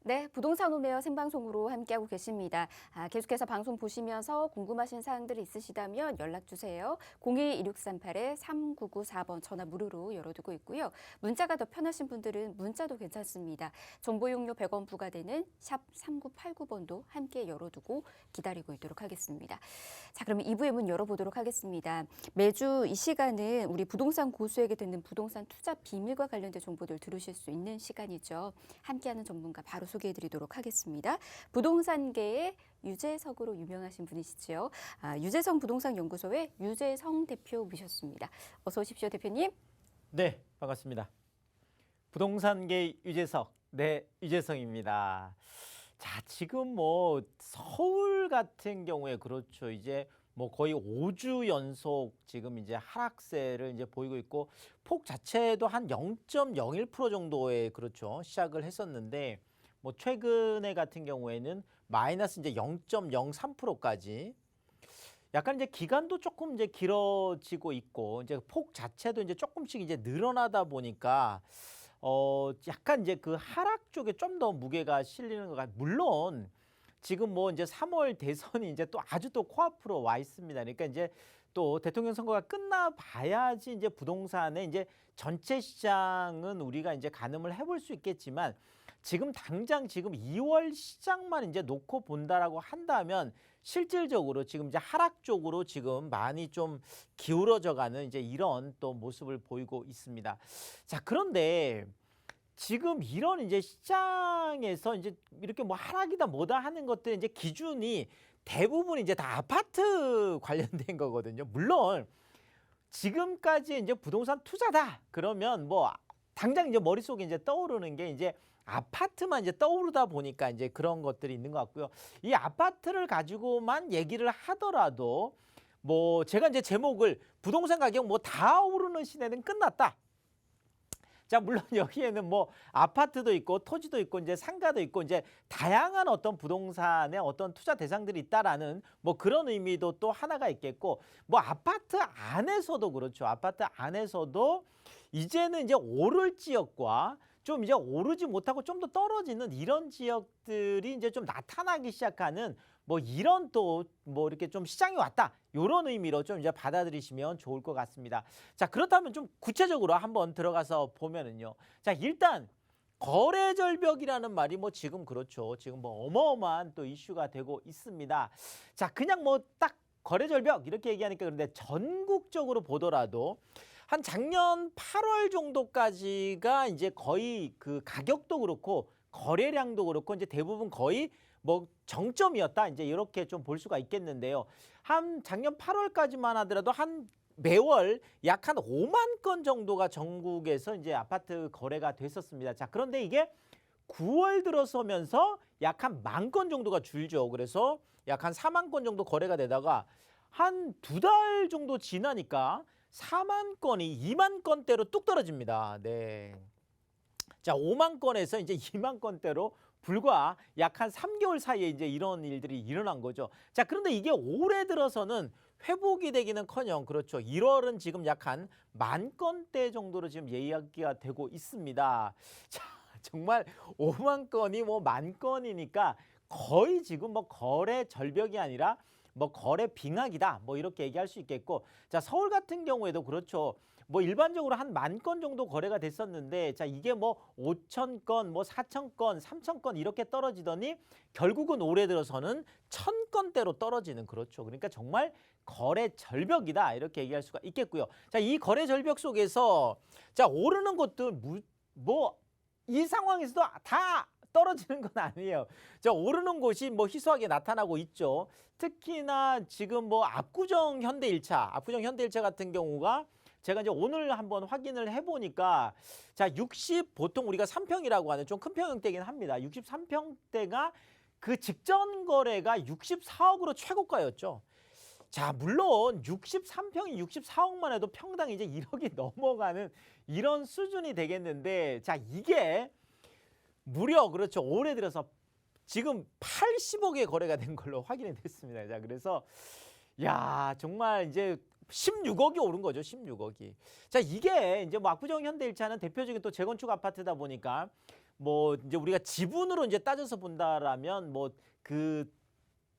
네, 부동산 오네어 생방송으로 함께하고 계십니다. 계속해서 방송 보시면서 궁금하신 사항들이 있으시다면 연락 주세요. 02-2638-3994번 전화 무료로 열어두고 있고요. 문자가 더 편하신 분들은 문자도 괜찮습니다. 정보 용료 100원 부과되는 샵 3989번도 함께 열어두고 기다리고 있도록 하겠습니다. 자, 그러면 2부의 문 열어보도록 하겠습니다. 매주 이 시간은 우리 부동산 고수에게 듣는 부동산 투자 비밀과 관련된 정보들 들으실 수 있는 시간이죠. 함께하는 전문가 바로 소개해드리도록 하겠습니다. 부동산계의 유재석으로 유명하신 분이시죠. 유재성 부동산연구소의 유재성 대표 모셨습니다. 어서 오십시오, 대표님. 네, 반갑습니다. 부동산계 유재석, 네, 유재성입니다. 자, 지금 뭐 서울 같은 경우에 그렇죠. 이제 뭐 거의 5주 연속 지금 이제 하락세를 이제 보이고 있고 폭 자체도 한 0.01% 정도의 그렇죠. 시작을 했었는데 뭐 최근에 같은 경우에는 마이너스 이제 0.03%까지 약간 이제 기간도 조금 이제 길어지고 있고 이제 폭 자체도 이제 조금씩 이제 늘어나다 보니까 약간 이제 그 하락 쪽에 좀 더 무게가 실리는 것 같아요. 물론 지금 뭐 이제 3월 대선이 이제 또 아주 또 코앞으로 와 있습니다. 그러니까 이제 또 대통령 선거가 끝나 봐야지 이제 부동산의 이제 전체 시장은 우리가 이제 가늠을 해볼 수 있겠지만 지금 당장 지금 2월 시장만 이제 놓고 본다라고 한다면 실질적으로 지금 이제 하락 쪽으로 지금 많이 좀 기울어져 가는 이제 이런 또 모습을 보이고 있습니다. 자, 그런데 지금 이런 이제 시장에서 이제 이렇게 뭐 하락이다 뭐다 하는 것들 이제 기준이 대부분 이제 다 아파트 관련된 거거든요. 물론 지금까지 이제 부동산 투자다 그러면 뭐 당장 이제 머릿속에 이제 떠오르는 게 이제 아파트만 이제 떠오르다 보니까 이제 그런 것들이 있는 것 같고요. 이 아파트를 가지고만 얘기를 하더라도 뭐 제가 이제 제목을 부동산 가격 뭐 다 오르는 시대는 끝났다. 자, 물론 여기에는 뭐 아파트도 있고 토지도 있고 이제 상가도 있고 이제 다양한 어떤 부동산의 어떤 투자 대상들이 있다라는 뭐 그런 의미도 또 하나가 있겠고 뭐 아파트 안에서도 그렇죠. 아파트 안에서도 이제는 이제 오를 지역과 좀 이제 오르지 못하고 좀 더 떨어지는 이런 지역들이 이제 좀 나타나기 시작하는 뭐 이런 또 뭐 이렇게 좀 시장이 왔다. 이런 의미로 좀 이제 받아들이시면 좋을 것 같습니다. 자, 그렇다면 좀 구체적으로 한번 들어가서 보면은요. 자, 일단 거래 절벽이라는 말이 뭐 지금 그렇죠. 지금 뭐 어마어마한 또 이슈가 되고 있습니다. 자, 그냥 뭐 딱 거래 절벽 이렇게 얘기하니까 그런데 전국적으로 보더라도 한 작년 8월 정도까지가 이제 거의 그 가격도 그렇고 거래량도 그렇고 이제 대부분 거의 뭐 정점이었다. 이제 이렇게 좀 볼 수가 있겠는데요. 한 작년 8월까지만 하더라도 한 매월 약 한 5만 건 정도가 전국에서 이제 아파트 거래가 됐었습니다. 자, 그런데 이게 9월 들어서면서 약 한 10,000 건 정도가 줄죠. 그래서 약 한 4만 건 정도 거래가 되다가 한 2달 정도 지나니까 4만 건이 2만 건대로 뚝 떨어집니다. 네. 자, 5만 건에서 이제 2만 건대로 불과 약 한 3개월 사이에 이제 이런 일들이 일어난 거죠. 자, 그런데 이게 올해 들어서는 회복이 되기는커녕 그렇죠. 1월은 지금 약 한 10,000건대 정도로 지금 이야기가 되고 있습니다. 자, 정말 5만 건이 뭐 10,000건이니까 거의 지금 뭐 거래 절벽이 아니라 뭐 거래 빙하기다 뭐 이렇게 얘기할 수 있겠고 자, 서울 같은 경우에도 그렇죠. 뭐 일반적으로 한 10,000건 정도 거래가 됐었는데 자, 이게 뭐 5,000건 뭐 4,000건 3,000건 이렇게 떨어지더니 결국은 올해 들어서는 1,000건대로 떨어지는 그렇죠. 그러니까 정말 거래 절벽이다 이렇게 얘기할 수가 있겠고요. 자, 이 거래 절벽 속에서 자, 오르는 것도 뭐 이 상황에서도 다 떨어지는 건 아니에요. 자, 오르는 곳이 뭐 희소하게 나타나고 있죠. 특히나 지금 뭐 압구정 현대일차 같은 경우가 제가 이제 오늘 한번 확인을 해보니까 자, 보통 우리가 3평이라고 하는 좀 큰 평형대긴 합니다. 63평대가 그 직전 거래가 64억으로 최고가였죠. 자, 물론 63평이 64억만 해도 평당 이제 1억이 넘어가는 이런 수준이 되겠는데 자, 이게 무려 그렇죠. 올해 들어서 지금 80억에 거래가 된 걸로 확인이 됐습니다. 자, 그래서 야, 정말 이제 16억이 오른 거죠. 16억이. 자, 이게 이제 뭐 압구정 현대일차는 대표적인 또 재건축 아파트다 보니까 뭐 이제 우리가 지분으로 이제 따져서 본다라면 뭐 그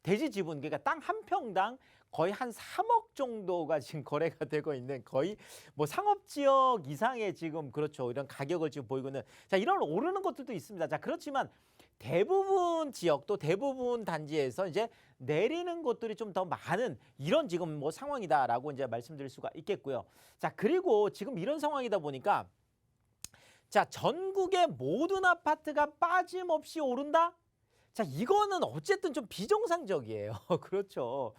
대지 지분 그러니까 땅 한 평당 거의 한 3억 정도가 지금 거래가 되고 있는 거의 뭐 상업지역 이상의 지금 그렇죠. 이런 가격을 지금 보이고 있는 자 이런 오르는 것들도 있습니다. 자 그렇지만 대부분 지역 또 대부분 단지에서 이제 내리는 것들이 좀 더 많은 이런 지금 뭐 상황이다라고 이제 말씀드릴 수가 있겠고요. 자 그리고 지금 이런 상황이다 보니까 자 전국의 모든 아파트가 빠짐없이 오른다? 자 이거는 어쨌든 좀 비정상적이에요. 그렇죠.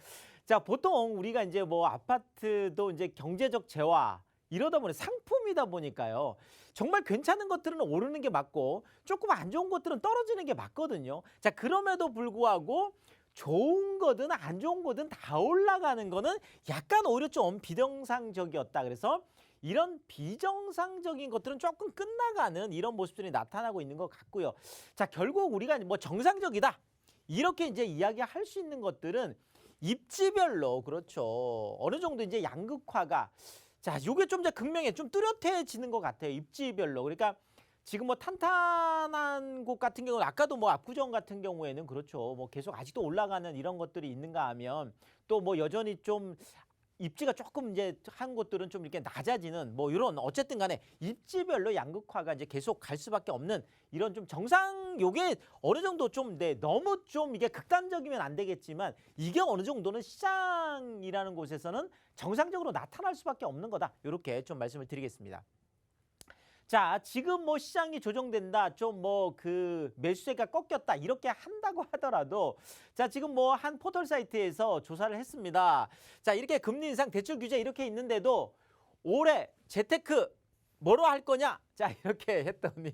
자 보통 우리가 이제 뭐 아파트도 이제 경제적 재화 이러다 보니 상품이다 보니까요. 정말 괜찮은 것들은 오르는 게 맞고 조금 안 좋은 것들은 떨어지는 게 맞거든요. 자 그럼에도 불구하고 좋은 거든 안 좋은 거든 다 올라가는 거는 약간 오히려 좀 비정상적이었다. 그래서 이런 비정상적인 것들은 조금 끝나가는 이런 모습들이 나타나고 있는 것 같고요. 자 결국 우리가 뭐 정상적이다. 이렇게 이제 이야기할 수 있는 것들은 입지별로 그렇죠. 어느 정도 이제 양극화가 자, 요게 좀 이제 극명해 좀 뚜렷해지는 것 같아요. 입지별로. 그러니까 지금 뭐 탄탄한 곳 같은 경우는 아까도 뭐 압구정 같은 경우에는 그렇죠. 뭐 계속 아직도 올라가는 이런 것들이 있는가 하면 또 뭐 여전히 좀 입지가 조금 이제 한 곳들은 좀 이렇게 낮아지는 뭐 이런 어쨌든 간에 입지별로 양극화가 이제 계속 갈 수밖에 없는 이런 좀 정상 요게 어느 정도 좀 네, 너무 좀 이게 극단적이면 안 되겠지만 이게 어느 정도는 시장이라는 곳에서는 정상적으로 나타날 수밖에 없는 거다. 이렇게 좀 말씀을 드리겠습니다. 자, 지금 뭐 시장이 조정된다, 좀 뭐 그 매수세가 꺾였다 이렇게 한다고 하더라도 자, 지금 뭐 한 포털 사이트에서 조사를 했습니다. 자, 이렇게 금리 인상 대출 규제 이렇게 있는데도 올해 재테크 뭐로 할 거냐? 자, 이렇게 했더니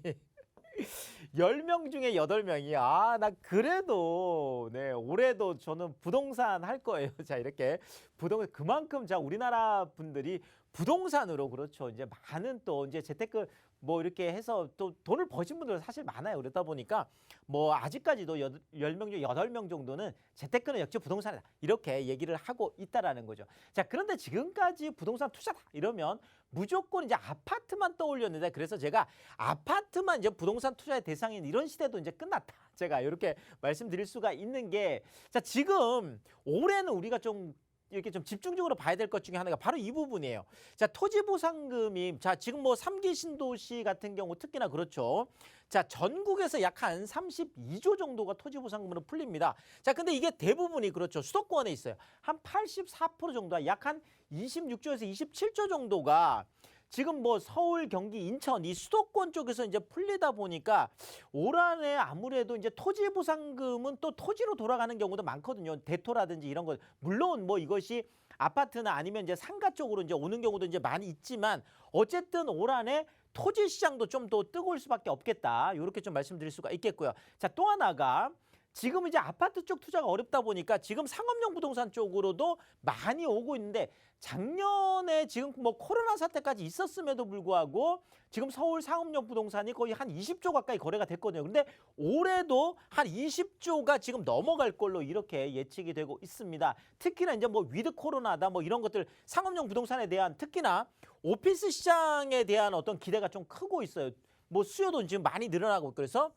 10명 중에 8명이 나 그래도 네, 올해도 저는 부동산 할 거예요. 자, 이렇게 부동산 그만큼 자, 우리나라 분들이 부동산으로 그렇죠. 이제 많은 또 이제 재테크 뭐 이렇게 해서 또 돈을 버신 분들 사실 많아요. 그러다 보니까 뭐 아직까지도 10명 중 8명 정도는 재테크는 역시 부동산이다. 이렇게 얘기를 하고 있다라는 거죠. 자, 그런데 지금까지 부동산 투자다 이러면 무조건 이제 아파트만 떠올렸는데 그래서 제가 아파트만 이제 부동산 투자의 대상인 이런 시대도 이제 끝났다. 제가 이렇게 말씀드릴 수가 있는 게 자, 지금 올해는 우리가 좀 이렇게 좀 집중적으로 봐야 될 것 중에 하나가 바로 이 부분이에요. 자, 토지보상금이 자, 지금 뭐 3기 신도시 같은 경우 특히나 그렇죠. 자, 전국에서 약 한 32조 정도가 토지보상금으로 풀립니다. 자, 근데 이게 대부분이 그렇죠. 수도권에 있어요. 한 84% 정도가 약 한 26조에서 27조 정도가 지금 뭐 서울, 경기, 인천 이 수도권 쪽에서 이제 풀리다 보니까 올 한해 아무래도 이제 토지 보상금은 또 토지로 돌아가는 경우도 많거든요. 대토라든지 이런 것. 물론 뭐 이것이 아파트나 아니면 이제 상가 쪽으로 이제 오는 경우도 이제 많이 있지만 어쨌든 올 한해 토지 시장도 좀 더 뜨거울 수밖에 없겠다. 이렇게 좀 말씀드릴 수가 있겠고요. 자, 또 하나가 지금 이제 아파트 쪽 투자가 어렵다 보니까 지금 상업용 부동산 쪽으로도 많이 오고 있는데 작년에 지금 뭐 코로나 사태까지 있었음에도 불구하고 지금 서울 상업용 부동산이 거의 한 20조 가까이 거래가 됐거든요. 근데 올해도 한 20조가 지금 넘어갈 걸로 이렇게 예측이 되고 있습니다. 특히나 이제 뭐 위드 코로나다 뭐 이런 것들 상업용 부동산에 대한 특히나 오피스 시장에 대한 어떤 기대가 좀 크고 있어요. 뭐 수요도 지금 많이 늘어나고 그래서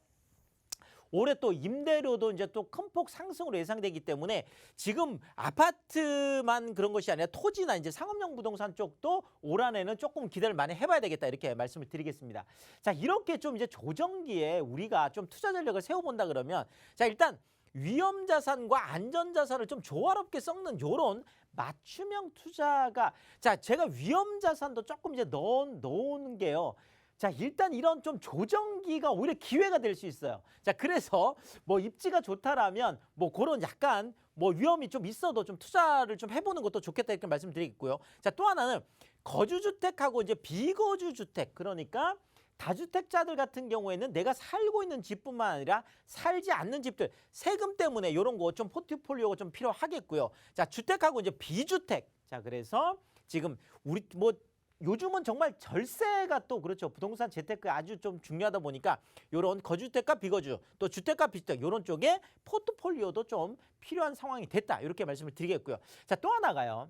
올해 또 임대료도 이제 또 큰 폭 상승으로 예상되기 때문에 지금 아파트만 그런 것이 아니라 토지나 이제 상업용 부동산 쪽도 올 한해는 조금 기대를 많이 해봐야 되겠다 이렇게 말씀을 드리겠습니다. 자, 이렇게 좀 이제 조정기에 우리가 좀 투자 전략을 세워본다 그러면 자, 일단 위험 자산과 안전 자산을 좀 조화롭게 섞는 요런 맞춤형 투자가 자, 제가 위험 자산도 조금 이제 넣은 게요. 자, 일단 이런 좀 조정기가 오히려 기회가 될 수 있어요. 자, 그래서 뭐 입지가 좋다라면 뭐 그런 약간 뭐 위험이 좀 있어도 좀 투자를 좀 해보는 것도 좋겠다 이렇게 말씀드리겠고요. 자, 또 하나는 거주주택하고 이제 비거주주택 그러니까 다주택자들 같은 경우에는 내가 살고 있는 집뿐만 아니라 살지 않는 집들 세금 때문에 이런 거 좀 포트폴리오가 좀 필요하겠고요. 자, 주택하고 이제 비주택. 자, 그래서 지금 우리 뭐 요즘은 정말 절세가 또 그렇죠. 부동산 재테크 아주 좀 중요하다 보니까 이런 거주택과 비거주 또 주택과 비주택 이런 쪽에 포트폴리오도 좀 필요한 상황이 됐다. 이렇게 말씀을 드리겠고요. 자, 또 하나가요.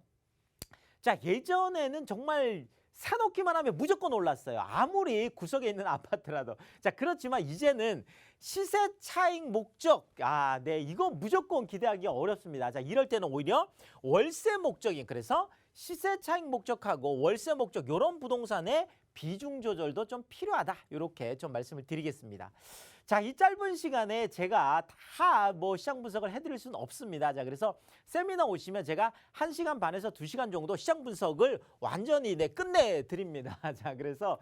자, 예전에는 정말 사놓기만 하면 무조건 올랐어요. 아무리 구석에 있는 아파트라도. 자, 그렇지만 이제는 시세 차익 목적, 네, 이거 무조건 기대하기 어렵습니다. 자, 이럴 때는 오히려 월세 목적인, 그래서 시세 차익 목적하고 월세 목적 이런 부동산의 비중 조절도 좀 필요하다. 이렇게 좀 말씀을 드리겠습니다. 자, 이 짧은 시간에 제가 다 뭐 시장 분석을 해드릴 수는 없습니다. 자, 그래서 세미나 오시면 제가 1시간 반에서 2시간 정도 시장 분석을 완전히 끝내드립니다. 자, 그래서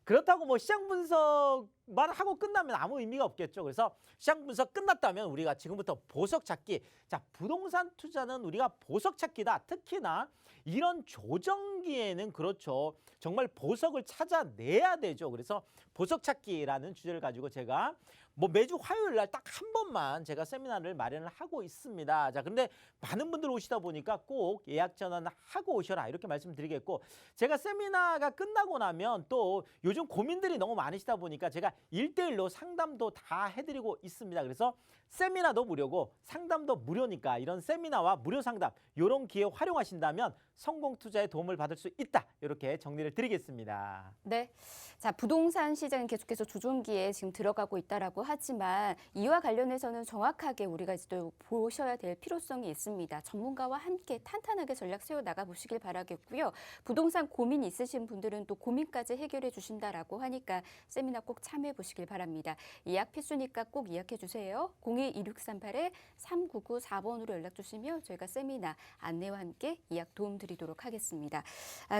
그렇다고 뭐 시장 분석만 하고 끝나면 아무 의미가 없겠죠. 그래서 시장 분석 끝났다면 우리가 지금부터 보석 찾기. 자, 부동산 투자는 우리가 보석 찾기다. 특히나 이런 조정기에는 그렇죠. 정말 보석을 찾아내야 되죠. 그래서 보석 찾기라는 주제를 가지고 제가 뭐 매주 화요일 날 딱 한 번만 제가 세미나를 마련을 하고 있습니다. 자, 근데 많은 분들 오시다 보니까 꼭 예약 전화하고 오셔라 이렇게 말씀드리겠고, 제가 세미나가 끝나고 나면 또 요즘 고민들이 너무 많으시다 보니까 제가 1대1로 상담도 다 해드리고 있습니다. 그래서 세미나도 무료고 상담도 무료니까 이런 세미나와 무료 상담 이런 기회 활용하신다면 성공 투자에 도움을 받을 수 있다. 이렇게 정리를 드리겠습니다. 네. 자, 부동산 시장은 계속해서 조정기에 지금 들어가고 있다라고 하지만 이와 관련해서는 정확하게 우리가 이제 또 보셔야 될 필요성이 있습니다. 전문가와 함께 탄탄하게 전략 세워 나가 보시길 바라겠고요. 부동산 고민 있으신 분들은 또 고민까지 해결해 주신다라고 하니까 세미나 꼭 참여해 보시길 바랍니다. 예약 필수니까 꼭 예약해 주세요. 02-2638-3994번으로 연락 주시면 저희가 세미나 안내와 함께 예약 도움 드리도록 하겠습니다.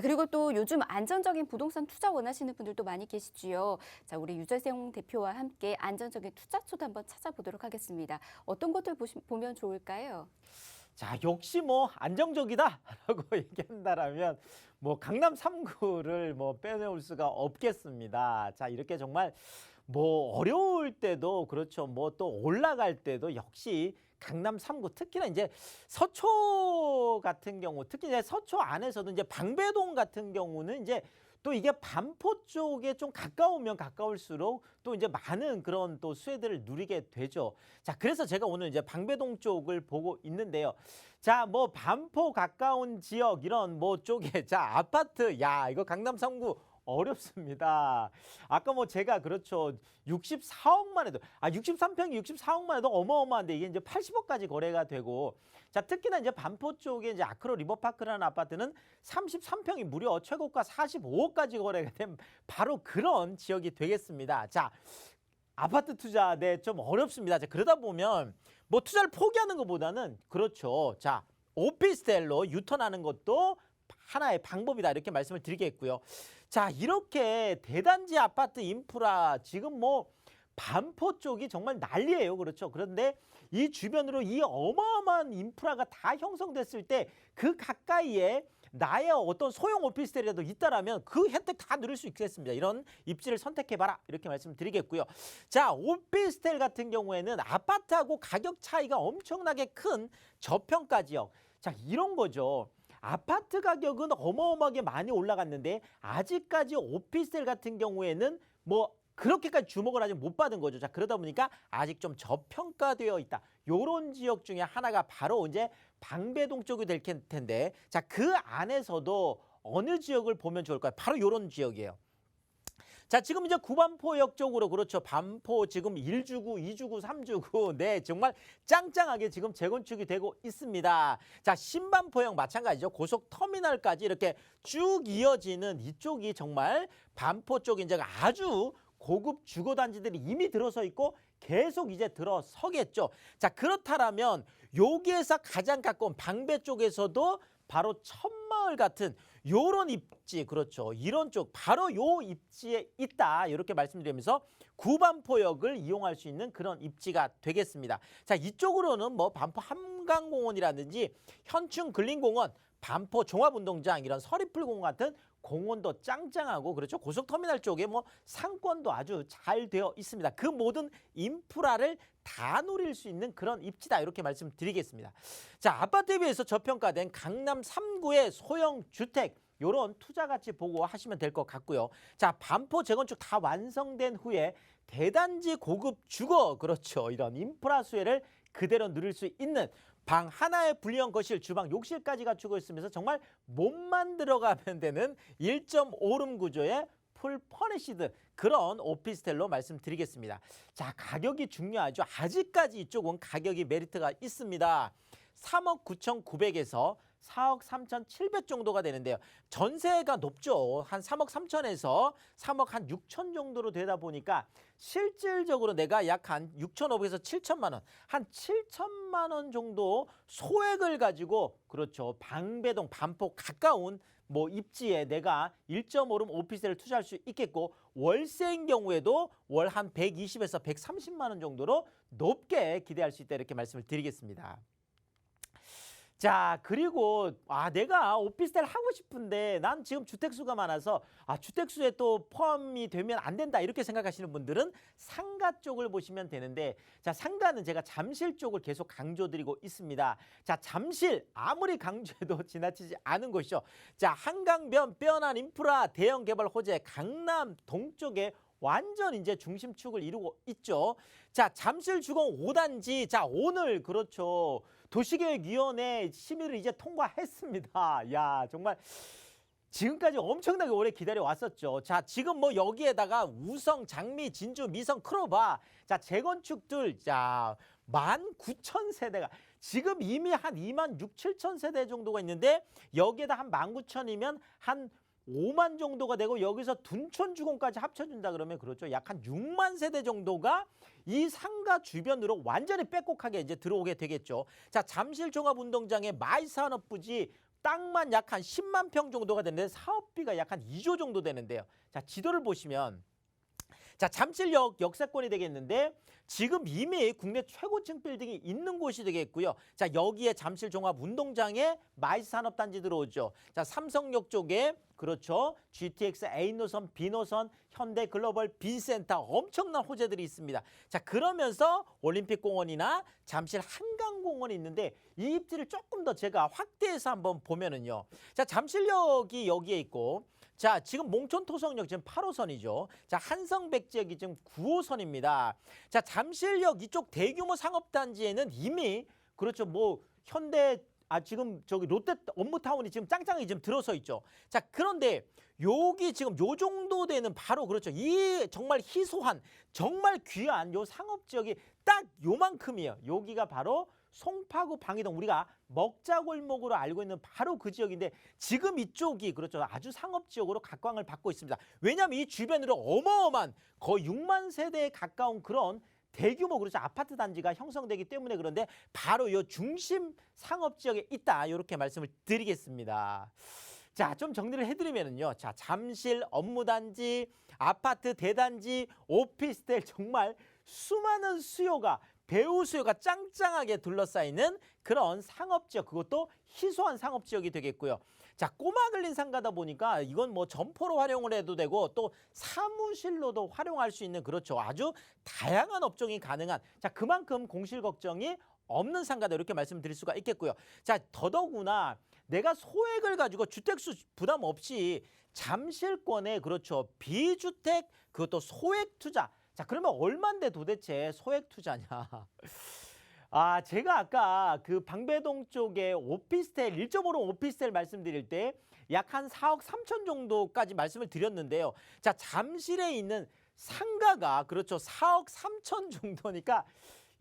그리고 또 요즘 안전적인 부동산 투자 원하시는 분들도 많이 계시지요. 자, 우리 유재성 대표와 함께 안전적인 투자처도 한번 찾아보도록 하겠습니다. 어떤 것들 보면 좋을까요? 자, 역시 뭐 안정적이다라고 얘기한다라면 뭐 강남 3구를 뭐 빼놓을 수가 없겠습니다. 자, 이렇게 정말 뭐 어려울 때도 그렇죠. 뭐 또 올라갈 때도 역시 강남 3구, 특히나 이제 서초 같은 경우, 특히 이제 서초 안에서도 이제 방배동 같은 경우는 이제 또 이게 반포 쪽에 좀 가까우면 가까울수록 또 이제 많은 그런 또 수혜들을 누리게 되죠. 자, 그래서 제가 오늘 이제 방배동 쪽을 보고 있는데요. 자, 뭐 반포 가까운 지역 이런 뭐 쪽에 자, 아파트, 야, 이거 강남 3구 어렵습니다. 아까 뭐 제가 그렇죠. 64억만 해도 63평이 64억만 해도 어마어마한데 이게 이제 80억까지 거래가 되고, 자, 특히나 이제 반포 쪽에 이제 아크로 리버파크라는 아파트는 33평이 무려 최고가 45억까지 거래가 된 바로 그런 지역이 되겠습니다. 자, 아파트 투자 좀 어렵습니다. 자, 그러다 보면 뭐 투자를 포기하는 것보다는 그렇죠. 자, 오피스텔로 유턴하는 것도 하나의 방법이다 이렇게 말씀을 드리겠고요. 자, 이렇게 대단지 아파트 인프라 지금 뭐 반포 쪽이 정말 난리예요. 그렇죠. 그런데 이 주변으로 이 어마어마한 인프라가 다 형성됐을 때 그 가까이에 나의 어떤 소형 오피스텔이라도 있다라면 그 혜택 다 누릴 수 있겠습니다. 이런 입지를 선택해봐라 이렇게 말씀드리겠고요. 자, 오피스텔 같은 경우에는 아파트하고 가격 차이가 엄청나게 큰 저평가 지역. 자, 이런 거죠. 아파트 가격은 어마어마하게 많이 올라갔는데 아직까지 오피스텔 같은 경우에는 뭐 그렇게까지 주목을 아직 못 받은 거죠. 자, 그러다 보니까 아직 좀 저평가되어 있다. 요런 지역 중에 하나가 바로 이제 방배동 쪽이 될 텐데, 자, 그 안에서도 어느 지역을 보면 좋을까요? 바로 요런 지역이에요. 자, 지금 이제 구반포역 쪽으로 그렇죠. 반포 지금 1주구, 2주구, 3주구 네, 정말 짱짱하게 지금 재건축이 되고 있습니다. 자, 신반포역 마찬가지죠. 고속터미널까지 이렇게 쭉 이어지는 이쪽이 정말 반포 쪽 이제 아주 고급 주거단지들이 이미 들어서 있고 계속 이제 들어서겠죠. 자, 그렇다면 여기에서 가장 가까운 방배 쪽에서도 바로 천마을 같은 요런 입지, 그렇죠. 이런 쪽 바로 요 입지에 있다. 이렇게 말씀드리면서 구반포역을 이용할 수 있는 그런 입지가 되겠습니다. 자, 이쪽으로는 뭐 반포 한강공원이라든지 현충 근린공원, 반포 종합운동장 이런 서리풀공원 같은 공원도 짱짱하고 그렇죠. 고속터미널 쪽에 뭐 상권도 아주 잘 되어 있습니다. 그 모든 인프라를 다 누릴 수 있는 그런 입지다 이렇게 말씀드리겠습니다. 자, 아파트에 비해서 저평가된 강남 3구의 소형 주택 요런 투자 가치 보고 하시면 될 것 같고요. 자, 반포 재건축 다 완성된 후에 대단지 고급 주거 그렇죠. 이런 인프라 수혜를 그대로 누릴 수 있는 방 하나에 분리형 거실, 주방, 욕실까지 갖추고 있으면서 정말 몸만 들어가면 되는 1.5룸 구조의 풀 퍼니시드 그런 오피스텔로 말씀드리겠습니다. 자, 가격이 중요하죠. 아직까지 이쪽은 가격이 메리트가 있습니다. 3억 9,900에서 4억 3,700 정도가 되는데요. 전세가 높죠. 한 3억 3천에서 3억 한 6천 정도로 되다 보니까 실질적으로 내가 약 한 6,500에서 7천만 원, 한 7천만 원 정도 소액을 가지고 그렇죠. 방배동, 반포 가까운 뭐 입지에 내가 1.5룸 오피스텔을 투자할 수 있겠고 월세인 경우에도 월 한 120에서 130만 원 정도로 높게 기대할 수 있다 이렇게 말씀을 드리겠습니다. 자, 그리고 내가 오피스텔 하고 싶은데 난 지금 주택수가 많아서 주택수에 또 포함이 되면 안 된다 이렇게 생각하시는 분들은 상가 쪽을 보시면 되는데, 자, 상가는 제가 잠실 쪽을 계속 강조드리고 있습니다. 자, 잠실 아무리 강조해도 지나치지 않은 곳이죠. 자, 한강변 빼어난 인프라 대형 개발 호재 강남 동쪽에 완전 이제 중심축을 이루고 있죠. 자, 잠실 주공 5단지. 자, 오늘 그렇죠. 도시계획위원회 심의를 이제 통과했습니다. 야, 정말 지금까지 엄청나게 오래 기다려 왔었죠. 자, 지금 뭐 여기에다가 우성, 장미, 진주, 미성, 크로바. 자, 재건축들 자, 19,000세대가 지금 이미 한 26, 7천 세대 정도가 있는데 여기에다 한 19,000이면 한 5만 정도가 되고 여기서 둔촌 주공까지 합쳐준다 그러면 그렇죠. 약 한 6만 세대 정도가 이 상가 주변으로 완전히 빼곡하게 이제 들어오게 되겠죠. 자, 잠실 종합운동장의 마이산업부지 땅만 약 한 10만 평 정도가 되는데 사업비가 약 한 2조 정도 되는데요. 자, 지도를 보시면 자, 잠실역 역세권이 되겠는데 지금 이미 국내 최고층 빌딩이 있는 곳이 되겠고요. 자, 여기에 잠실 종합운동장에 마이산업단지 들어오죠. 자, 삼성역 쪽에 그렇죠. GTX A노선, B노선, 현대글로벌 B센터 엄청난 호재들이 있습니다. 자, 그러면서 올림픽공원이나 잠실 한강공원이 있는데 이 입지를 조금 더 제가 확대해서 한번 보면은요. 자, 잠실역이 여기에 있고 자, 지금 몽촌토성역 지금 8호선이죠. 자, 한성백지역이 지금 9호선입니다. 자, 잠실역 이쪽 대규모 상업단지에는 이미 그렇죠. 뭐 현대 지금 저기 롯데 업무타운이 지금 짱짱이 지금 들어서 있죠. 자, 그런데 여기 지금 요 정도 되는 바로 그렇죠. 이 정말 희소한 정말 귀한 요 상업지역이 딱 요만큼이에요. 여기가 바로 송파구 방이동 우리가 먹자골목으로 알고 있는 바로 그 지역인데 지금 이쪽이 그렇죠. 아주 상업지역으로 각광을 받고 있습니다. 왜냐하면 이 주변으로 어마어마한 거의 6만 세대에 가까운 그런 대규모 그렇죠. 아파트 단지가 형성되기 때문에 그런데 바로 이 중심 상업지역에 있다. 이렇게 말씀을 드리겠습니다. 자, 좀 정리를 해드리면은요. 자, 잠실 업무단지, 아파트 대단지, 오피스텔 정말 수많은 수요가 배우 수요가 짱짱하게 둘러싸이는 그런 상업지역, 그것도 희소한 상업지역이 되겠고요. 자, 꼬마글린 상가다 보니까 이건 뭐 점포로 활용을 해도 되고 또 사무실로도 활용할 수 있는 그렇죠. 아주 다양한 업종이 가능한 자, 그만큼 공실 걱정이 없는 상가다 이렇게 말씀드릴 수가 있겠고요. 자, 더더구나 내가 소액을 가지고 주택수 부담 없이 잠실권에 그렇죠. 비주택 그것도 소액 투자. 자, 그러면 얼마인데 도대체 소액 투자냐? 제가 아까 그 방배동 쪽에 오피스텔 1.5룸 오피스텔 말씀드릴 때 약 한 4억 3천 정도까지 말씀을 드렸는데요. 자, 잠실에 있는 상가가 그렇죠. 4억 3천 정도니까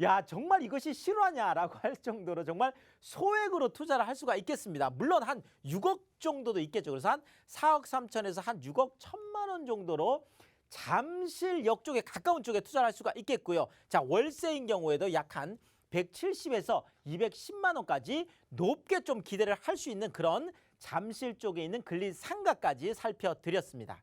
야, 정말 이것이 실화냐라고 할 정도로 정말 소액으로 투자를 할 수가 있겠습니다. 물론 한 6억 정도도 있겠죠. 그래서 한 4억 3천에서 한 6억 1천만 원 정도로 잠실역 쪽에 가까운 쪽에 투자를 할 수가 있겠고요. 자, 월세인 경우에도 약 한 170에서 210만 원까지 높게 좀 기대를 할 수 있는 그런 잠실 쪽에 있는 근린 상가까지 살펴드렸습니다.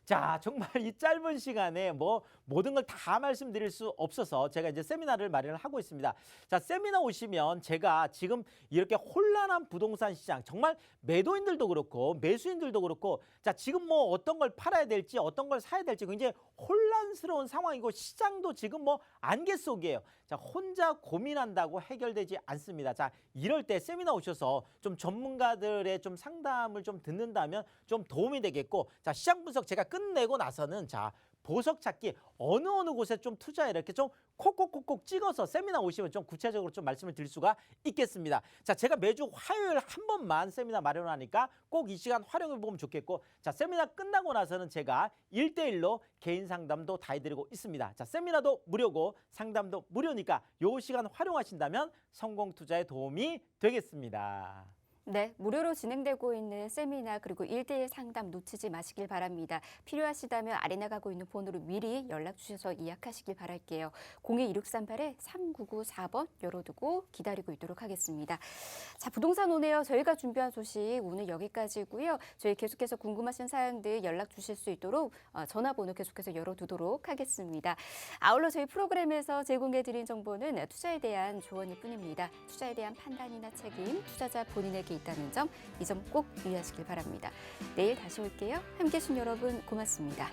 자, 정말 이 짧은 시간에 뭐 모든 걸 다 말씀드릴 수 없어서 제가 이제 세미나를 마련을 하고 있습니다. 자, 세미나 오시면 제가 지금 이렇게 혼란한 부동산 시장 정말 매도인들도 그렇고 매수인들도 그렇고 자, 지금 뭐 어떤 걸 팔아야 될지 어떤 걸 사야 될지 굉장히 혼란스러운 상황이고 시장도 지금 뭐 안개 속이에요. 자, 혼자 고민한다고 해결되지 않습니다. 자, 이럴 때 세미나 오셔서 좀 전문가들의 좀 상담을 좀 듣는다면 좀 도움이 되겠고 자, 시장 분석 제가 끝내고 나서는 자, 보석 찾기 어느 곳에 좀 투자해 이렇게 좀 콕콕콕콕 찍어서 세미나 오시면 좀 구체적으로 좀 말씀을 드릴 수가 있겠습니다. 자, 제가 매주 화요일 한 번만 세미나 마련하니까 꼭 이 시간 활용해 보면 좋겠고, 자, 세미나 끝나고 나서는 제가 1대1로 개인 상담도 다 해드리고 있습니다. 자, 세미나도 무료고 상담도 무료니까 요 시간 활용하신다면 성공 투자에 도움이 되겠습니다. 네, 무료로 진행되고 있는 세미나 그리고 1대1 상담 놓치지 마시길 바랍니다. 필요하시다면 아래 나가고 있는 번호로 미리 연락 주셔서 예약하시길 바랄게요. 02-2638-3994번 열어두고 기다리고 있도록 하겠습니다. 자, 부동산 오네요. 저희가 준비한 소식 오늘 여기까지고요. 저희 계속해서 궁금하신 사항들 연락 주실 수 있도록 전화번호 계속해서 열어두도록 하겠습니다. 아울러 저희 프로그램에서 제공해드린 정보는 투자에 대한 조언일 뿐입니다. 투자에 대한 판단이나 책임, 투자자 본인에게 있다는 점, 이 점 꼭 유의하시길 바랍니다. 내일 다시 올게요. 함께해 주신 여러분 고맙습니다.